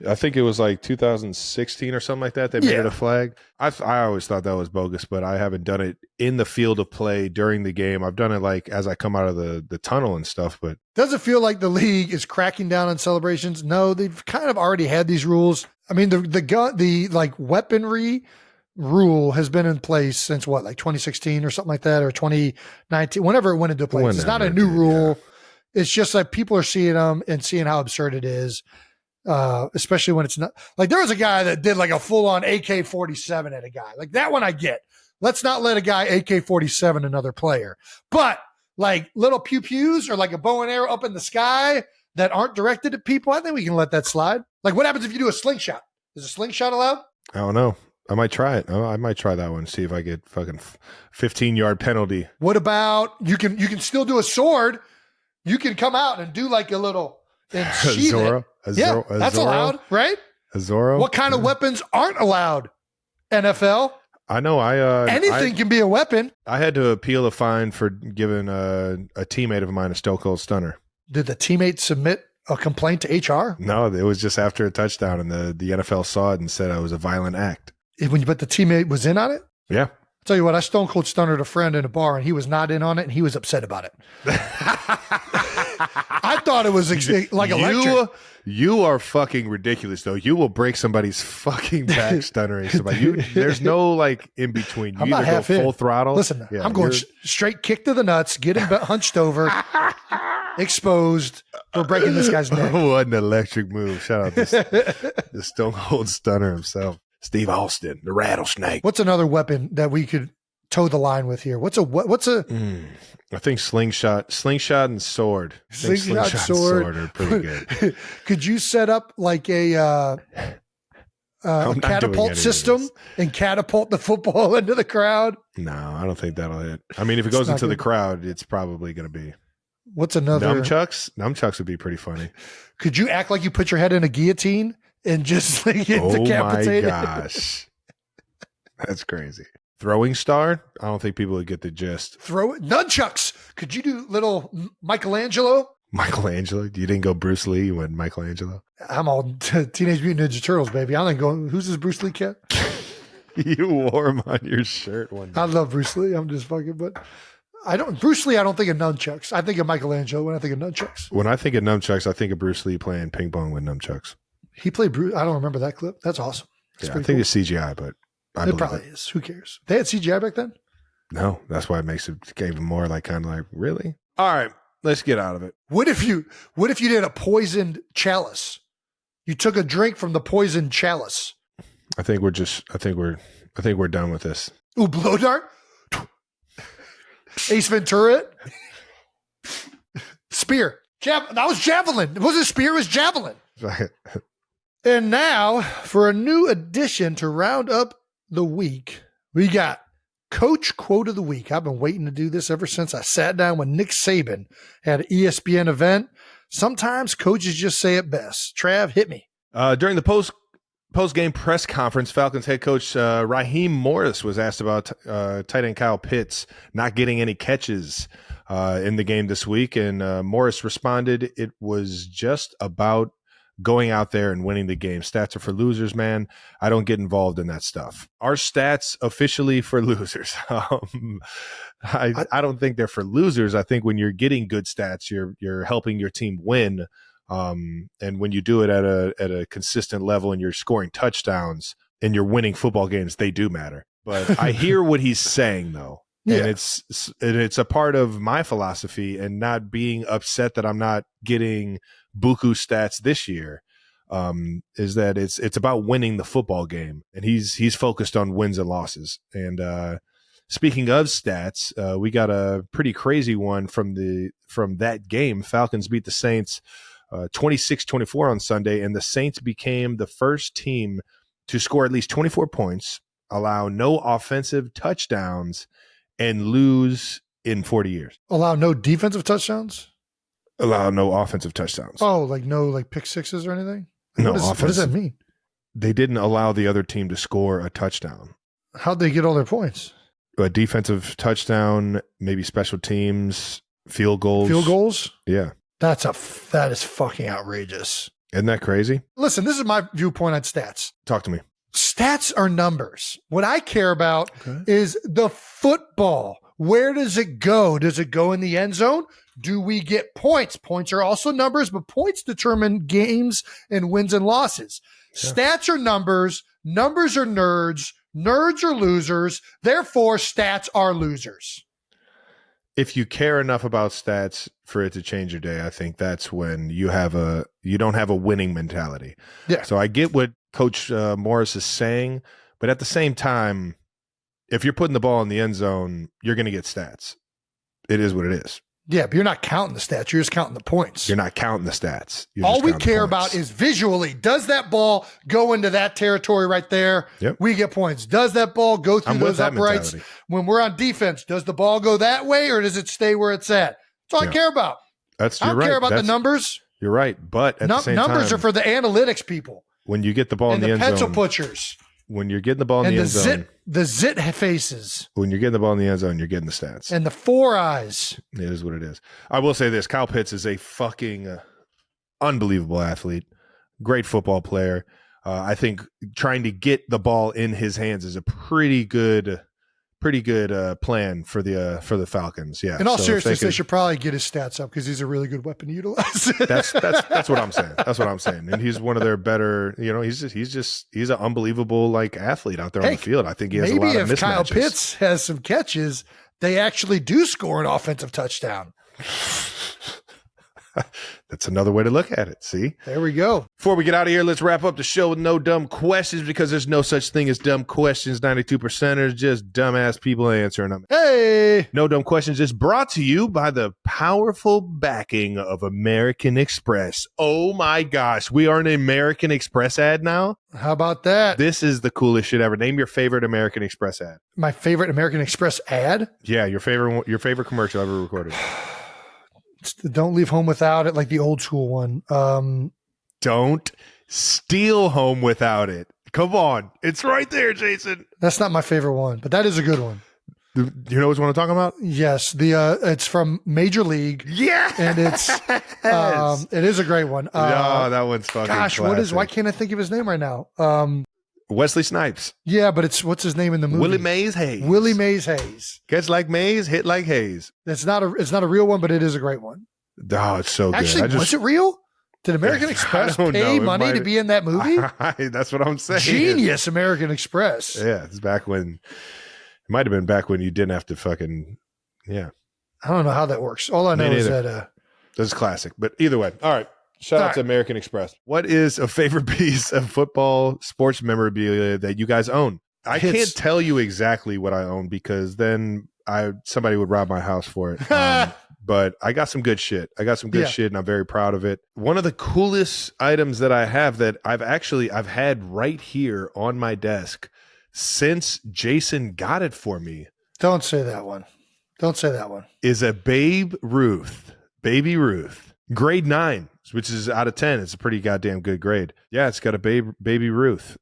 I think it was like 2016 or something like that. They made it a flag. I always thought that was bogus, but I haven't done it in the field of play during the game. I've done it like as I come out of the tunnel and stuff. But does it feel like the league is cracking down on celebrations? No, they've kind of already had these rules. I mean, the like weaponry rule has been in place since what, like 2016 or something like that, or 2019, whenever it went into place. It's not a new rule. Yeah. It's just like people are seeing them and seeing how absurd it is. especially when it's not like there was a guy that did like a full on AK-47 at a guy. Like that one I get. Let's not let a guy AK-47 another player. But like little pew-pews or like a bow and arrow up in the sky that aren't directed at people, I think we can let that slide. Like what happens if you do a slingshot? Is a slingshot allowed? I don't know. I might try it. I might try that one. See if I get fucking 15-yard penalty. What about you can still do a sword. You can come out and do like a little and sheath it. That's allowed, right? A Zorro. What kind of weapons aren't allowed? NFL. I know. Anything can be a weapon. I had to appeal a fine for giving a teammate of mine a Stone Cold Stunner. Did the teammate submit a complaint to HR? No, it was just after a touchdown, and the NFL saw it and said it was a violent act. But the teammate was in on it? Yeah. I'll tell you what, I Stone Cold Stunnered a friend in a bar, and he was not in on it, and he was upset about it. I thought it was like electric. You are fucking ridiculous, though. You will break somebody's fucking back stunnering somebody. There's no like in between. You I'm not either half go full in. throttle. Listen, I'm going straight kick to the nuts, get him hunched over, exposed. We're breaking this guy's neck. What an electric move. Shout out to the Stone Cold Stunner himself. Steve Austin, the rattlesnake. What's another weapon that we could toe the line with here? What's a I think slingshot and sword. Slingshot, sword are pretty good. Could you set up like a catapult system and catapult the football into the crowd? No, I don't think that'll hit. I mean, if it goes into the crowd, it's probably going to be. What's another? Nunchucks? Nunchucks would be pretty funny. Could you act like you put your head in a guillotine and just like get decapitated? Oh my gosh. That's crazy. Throwing star? I don't think people would get the gist. Throw it. Nunchucks. Could you do little Michelangelo? Michelangelo? You didn't go Bruce Lee, you went Michelangelo? I'm all Teenage Mutant Ninja Turtles, baby. I ain't going, who's this Bruce Lee kid? You wore him on your shirt one day. I love Bruce Lee. I'm just fucking, but Bruce Lee, I don't think of nunchucks. I think of Michelangelo when I think of nunchucks. When I think of nunchucks, I think of Bruce Lee playing ping pong with nunchucks. He played Bruce. I don't remember that clip. That's awesome. That's I think it's CGI, but it probably is. Who cares? They had CGI back then? No, that's why it makes it even more like kind of like, really? All right, let's get out of it. What if you did a poisoned chalice? You took a drink from the poisoned chalice. I think we're done with this. Ooh, blow dart? Ace Ventura? Spear. That was javelin. It wasn't spear, it was javelin. And now, for a new addition to round up the week, we got Coach Quote of the Week. I've been waiting to do this ever since I sat down with Nick Saban at an ESPN event. Sometimes coaches just say it best. Trav, hit me. During the post-game press conference, Falcons head coach Raheem Morris was asked about tight end Kyle Pitts not getting any catches in the game this week, and Morris responded, "It was just about going out there and winning the game. Stats are for losers, man. I don't get involved in that stuff. Our stats officially for losers." I don't think they're for losers. I think when you're getting good stats, you're helping your team win. And when you do it at a consistent level and you're scoring touchdowns and you're winning football games, they do matter. But I hear what he's saying though. Yeah. And it's a part of my philosophy and not being upset that I'm not getting buku stats this year, is that it's about winning the football game, and he's focused on wins and losses. And speaking of stats, we got a pretty crazy one from that game. Falcons beat the Saints 26-24 on Sunday, and the Saints became the first team to score at least 24 points, allow no offensive touchdowns, and lose in 40 years. Allow no defensive touchdowns? Allow no offensive touchdowns. Oh, like no like pick sixes or anything? No, what does that mean? They didn't allow the other team to score a touchdown. How'd they get all their points? A defensive touchdown, maybe special teams, field goals. Field goals? Yeah. That is fucking outrageous. Isn't that crazy? Listen, this is my viewpoint on stats. Talk to me. Stats are numbers. What I care about is the football. Where does it go? Does it go in the end zone? Do we get points? Points are also numbers, but points determine games and wins and losses. Yeah. Stats are numbers. Numbers are nerds. Nerds are losers. Therefore, stats are losers. if you care enough about stats for it to change your day, I think that's when you don't have a winning mentality. Yeah. So I get what Coach Morris is saying, but at the same time, if you're putting the ball in the end zone, you're going to get stats. It is what it is. Yeah, but you're not counting the stats. You're just counting the points. You're not counting the stats. All we care about is visually. Does that ball go into that territory right there? Yep. We get points. Does that ball go through those uprights? When we're on defense, does the ball go that way or does it stay where it's at? That's all I care about. I don't care about the numbers. You're right. But at the same time, numbers are for the analytics people. When you get the ball in the end zone. And the pencil pushers. When you're getting the ball in the end zone. The zit faces. When you're getting the ball in the end zone, you're getting the stats. And the 4 eyes. It is what it is. I will say this. Kyle Pitts is a fucking unbelievable athlete. Great football player. I think trying to get the ball in his hands is a pretty good plan for the Falcons. Yeah. In all seriousness, they should probably get his stats up because he's a really good weapon to utilize. That's what I'm saying. That's what I'm saying. And he's one of their better. He's an unbelievable like athlete out there on the field. I think he has a lot of mismatches. Maybe if Kyle Pitts has some catches, they actually do score an offensive touchdown. That's another way to look at it. See? There we go. Before we get out of here, let's wrap up the show with no dumb questions because there's no such thing as dumb questions. 92%ers, just dumbass people answering them. Hey! No dumb questions is brought to you by the powerful backing of American Express. Oh my gosh, we are an American Express ad now? How about that? This is the coolest shit ever. Name your favorite American Express ad. My favorite American Express ad? Yeah, your favorite commercial ever recorded. Don't leave home without it, like the old school one. Don't steal home without it. Come on. It's right there, Jason. That's not my favorite one, but that is a good one. You know which one I'm talking about? Yes. It's from Major League. Yeah. And it's it is a great one. That one's fucking classic. Why can't I think of his name right now? Wesley Snipes. Yeah, but what's his name in the movie? Willie Mays Hayes. Willie Mays Hayes. Catch like Mays, hit like Hayes. It's not a real one, but it is a great one. Oh, it's so good. Actually, was it real? Did American Express pay money to be in that movie? That's what I'm saying. Genius, American Express. Yeah, it's back when. It might have been back when you didn't have to fucking. Yeah. I don't know how that works. All I know is that. That's classic. But either way, all right. Shout out to American Express. What is a favorite piece of football sports memorabilia that you guys own? I can't tell you exactly what I own because then somebody would rob my house for it. But I got some good shit. Shit, and I'm very proud of it. One of the coolest items that I have that I've had right here on my desk since Jason got it for me. Don't say that one. Is a Baby Ruth, grade 9. Which is out of 10. It's a pretty goddamn good grade. Yeah, it's got a Baby Ruth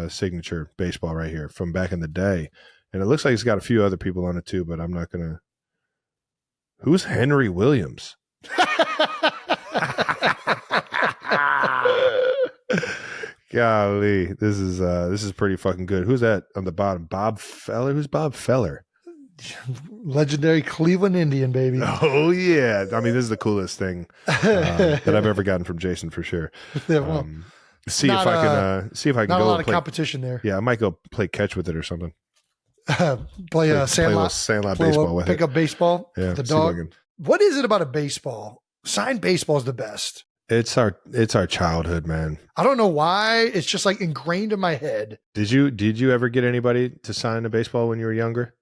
signature baseball right here from back in the day. And it looks like it's got a few other people on it too, but I'm not going to. Who's Henry Williams? Golly, this is pretty fucking good. Who's that on the bottom? Bob Feller? Who's Bob Feller? Legendary Cleveland Indian, baby. Oh yeah, I mean this is the coolest thing that I've ever gotten from Jason for sure. See if I can not go a lot of competition there. Yeah, I might go play catch with it or something. play sandlot baseball with pick it. Up baseball. Yeah, the dog. What is it about a baseball? Signed baseball is the best. It's our childhood, man. I don't know why. It's just like ingrained in my head. Did you ever get anybody to sign a baseball when you were younger?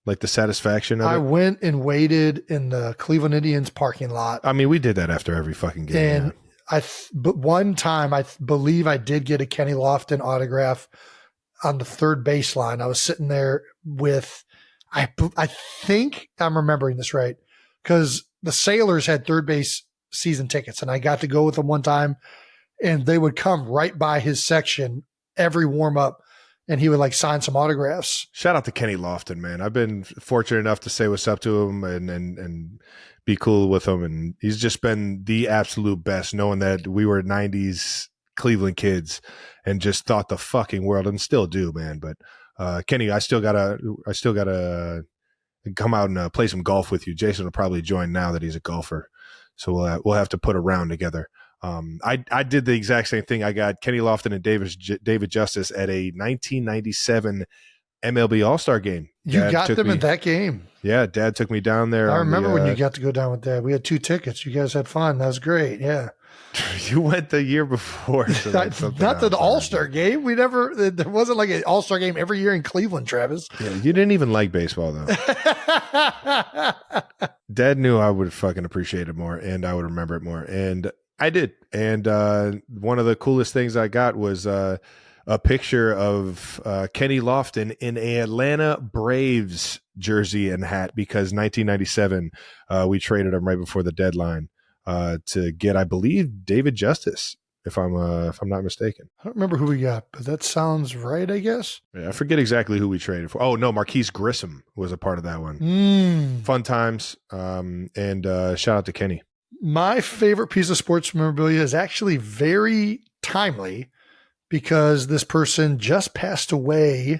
Like the satisfaction of it? I went and waited in the Cleveland Indians parking lot. I mean, we did that after every fucking game. And but one time I believe I did get a Kenny Lofton autograph on the third baseline. I was sitting there with, I think I'm remembering this right, because the Sailors had third base season tickets and I got to go with them one time and they would come right by his section every warm up. And he would like sign some autographs. Shout out to Kenny Lofton, man. I've been fortunate enough to say what's up to him and be cool with him. And he's just been the absolute best, knowing that we were 90s Cleveland kids and just thought the fucking world and still do, man. But Kenny, I still gotta come out and play some golf with you. Jason will probably join now that he's a golfer. So we'll have to put a round together. I did the exact same thing. I got Kenny Lofton and David Justice at a 1997 MLB All-Star game. You Dad got took them me- in that game. Yeah, Dad took me down there. I on remember the, when you got to go down with Dad. We had 2 tickets. You guys had fun. That was great. Yeah. You went the year before. So that's something Not the else. All-Star game. There wasn't like an All-Star game every year in Cleveland, Travis. Yeah, you didn't even like baseball, though. Dad knew I would fucking appreciate it more, and I would remember it more. And I did. And one of the coolest things I got was a picture of Kenny Lofton in a Atlanta Braves jersey and hat, because 1997 we traded him right before the deadline to get, I believe, David Justice, if I'm not mistaken. I don't remember who we got, but that sounds right, I guess. Yeah, I forget exactly who we traded for. Oh no, Marquise Grissom was a part of that one. Fun times. And shout out to Kenny. My favorite piece of sports memorabilia is actually very timely, because this person just passed away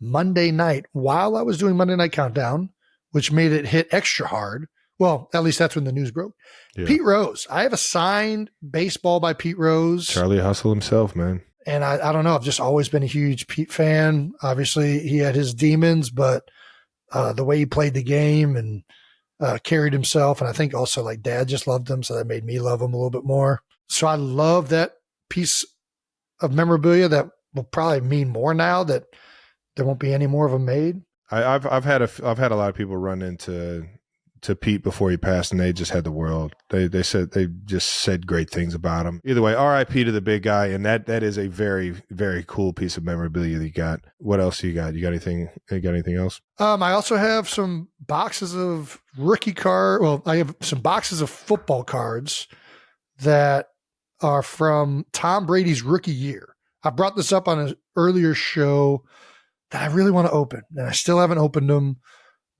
Monday night while I was doing Monday Night Countdown, which made it hit extra hard. Well, at least that's when the news broke. Yeah. Pete Rose. I have a signed baseball by Pete Rose. Charlie Hustle himself, man. And I don't know. I've just always been a huge Pete fan. Obviously, he had his demons, but the way he played the game and carried himself. And I think also like Dad just loved him. So that made me love him a little bit more. So I love that piece of memorabilia that will probably mean more now that there won't be any more of them made. I've had a lot of people run into Pete before he passed, and they just had the world. They just said great things about him. Either way, R.I.P. to the big guy, and that is a very, very cool piece of memorabilia that you got. What else you got? You got anything? Else? I also have some boxes of rookie card. Well, I have some boxes of football cards that are from Tom Brady's rookie year. I brought this up on an earlier show that I really want to open, and I still haven't opened them.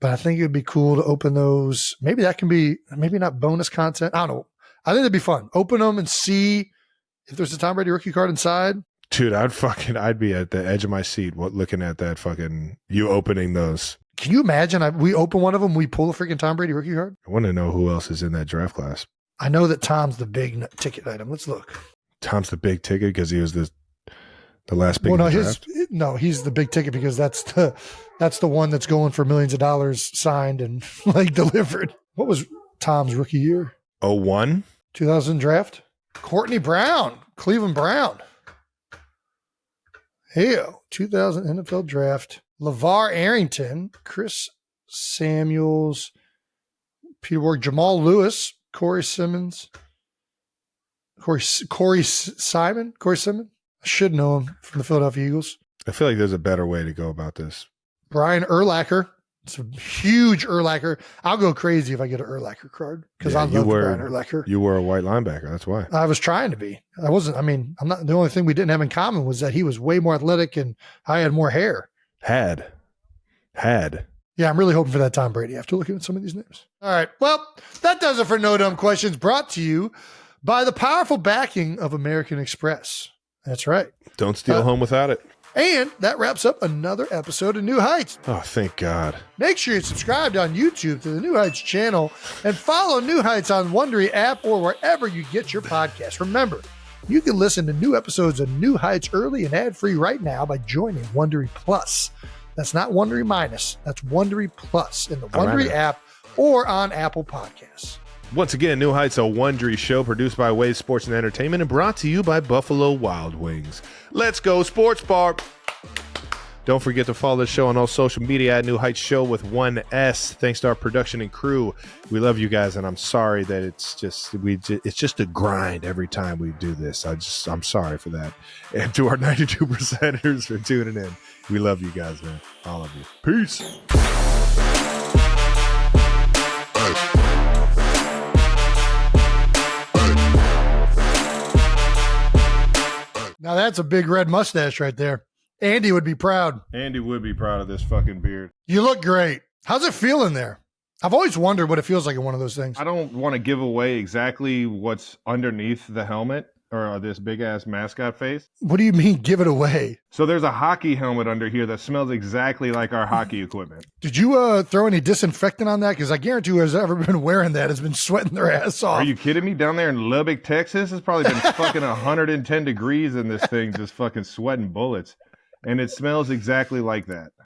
But I think it'd be cool to open those. Maybe that can be, maybe not bonus content. I don't know. I think it'd be fun. Open them and see if there's a Tom Brady rookie card inside. Dude, I'd be at the edge of my seat looking at that fucking, you opening those. Can you imagine? We open one of them, we pull a freaking Tom Brady rookie card. I want to know who else is in that draft class. I know that Tom's the big ticket item. Let's look. Tom's the big ticket because he was the last big draft? He's the big ticket because that's the one that's going for millions of dollars signed and like delivered. What was Tom's rookie year? 01? 2000 draft. Courtney Brown, Cleveland Brown. Hell, 2000 NFL draft. LeVar Arrington, Chris Samuels, Peter Ward, Jamal Lewis, Corey Simon. I should know him from the Philadelphia Eagles. I feel like there's a better way to go about this. Brian Urlacher. It's a huge Urlacher. I'll go crazy if I get an Urlacher card because I love Brian Urlacher. You were a white linebacker. That's why. I was trying to be. I wasn't. I mean, I'm not. The only thing we didn't have in common was that he was way more athletic and I had more hair. Had. Yeah, I'm really hoping for that Tom Brady after looking at some of these names. All right. Well, that does it for No Dumb Questions, brought to you by the powerful backing of American Express. That's right. Don't steal home without it. And that wraps up another episode of New Heights. Oh, thank God. Make sure you're subscribed on YouTube to the New Heights channel and follow New Heights on Wondery app or wherever you get your podcast. Remember, you can listen to new episodes of New Heights early and ad-free right now by joining Wondery Plus. That's not Wondery Minus. That's Wondery Plus in the Wondery app or on Apple Podcasts. Once again, New Heights, a Wondery show produced by Wave Sports and Entertainment and brought to you by Buffalo Wild Wings. Let's go, Sports Bar. Don't forget to follow the show on all social media at New Heights Show with 1S. Thanks to our production and crew. We love you guys, and I'm sorry that it's just a grind every time we do this. I'm sorry for that. And to our 92%ers for tuning in. We love you guys, man. All of you. Peace. Now that's a big red mustache right there. Andy would be proud. Andy would be proud of this fucking beard. You look great. How's it feel in there? I've always wondered what it feels like in one of those things. I don't want to give away exactly what's underneath the helmet or this big ass mascot face. What do you mean give it away? So there's a hockey helmet under here that smells exactly like our hockey equipment. Did you throw any disinfectant on that? Because I guarantee whoever's ever been wearing that has been sweating their ass off. Are you kidding me? Down there in Lubbock, Texas, it's probably been fucking 110 degrees in this thing, just fucking sweating bullets. And it smells exactly like that.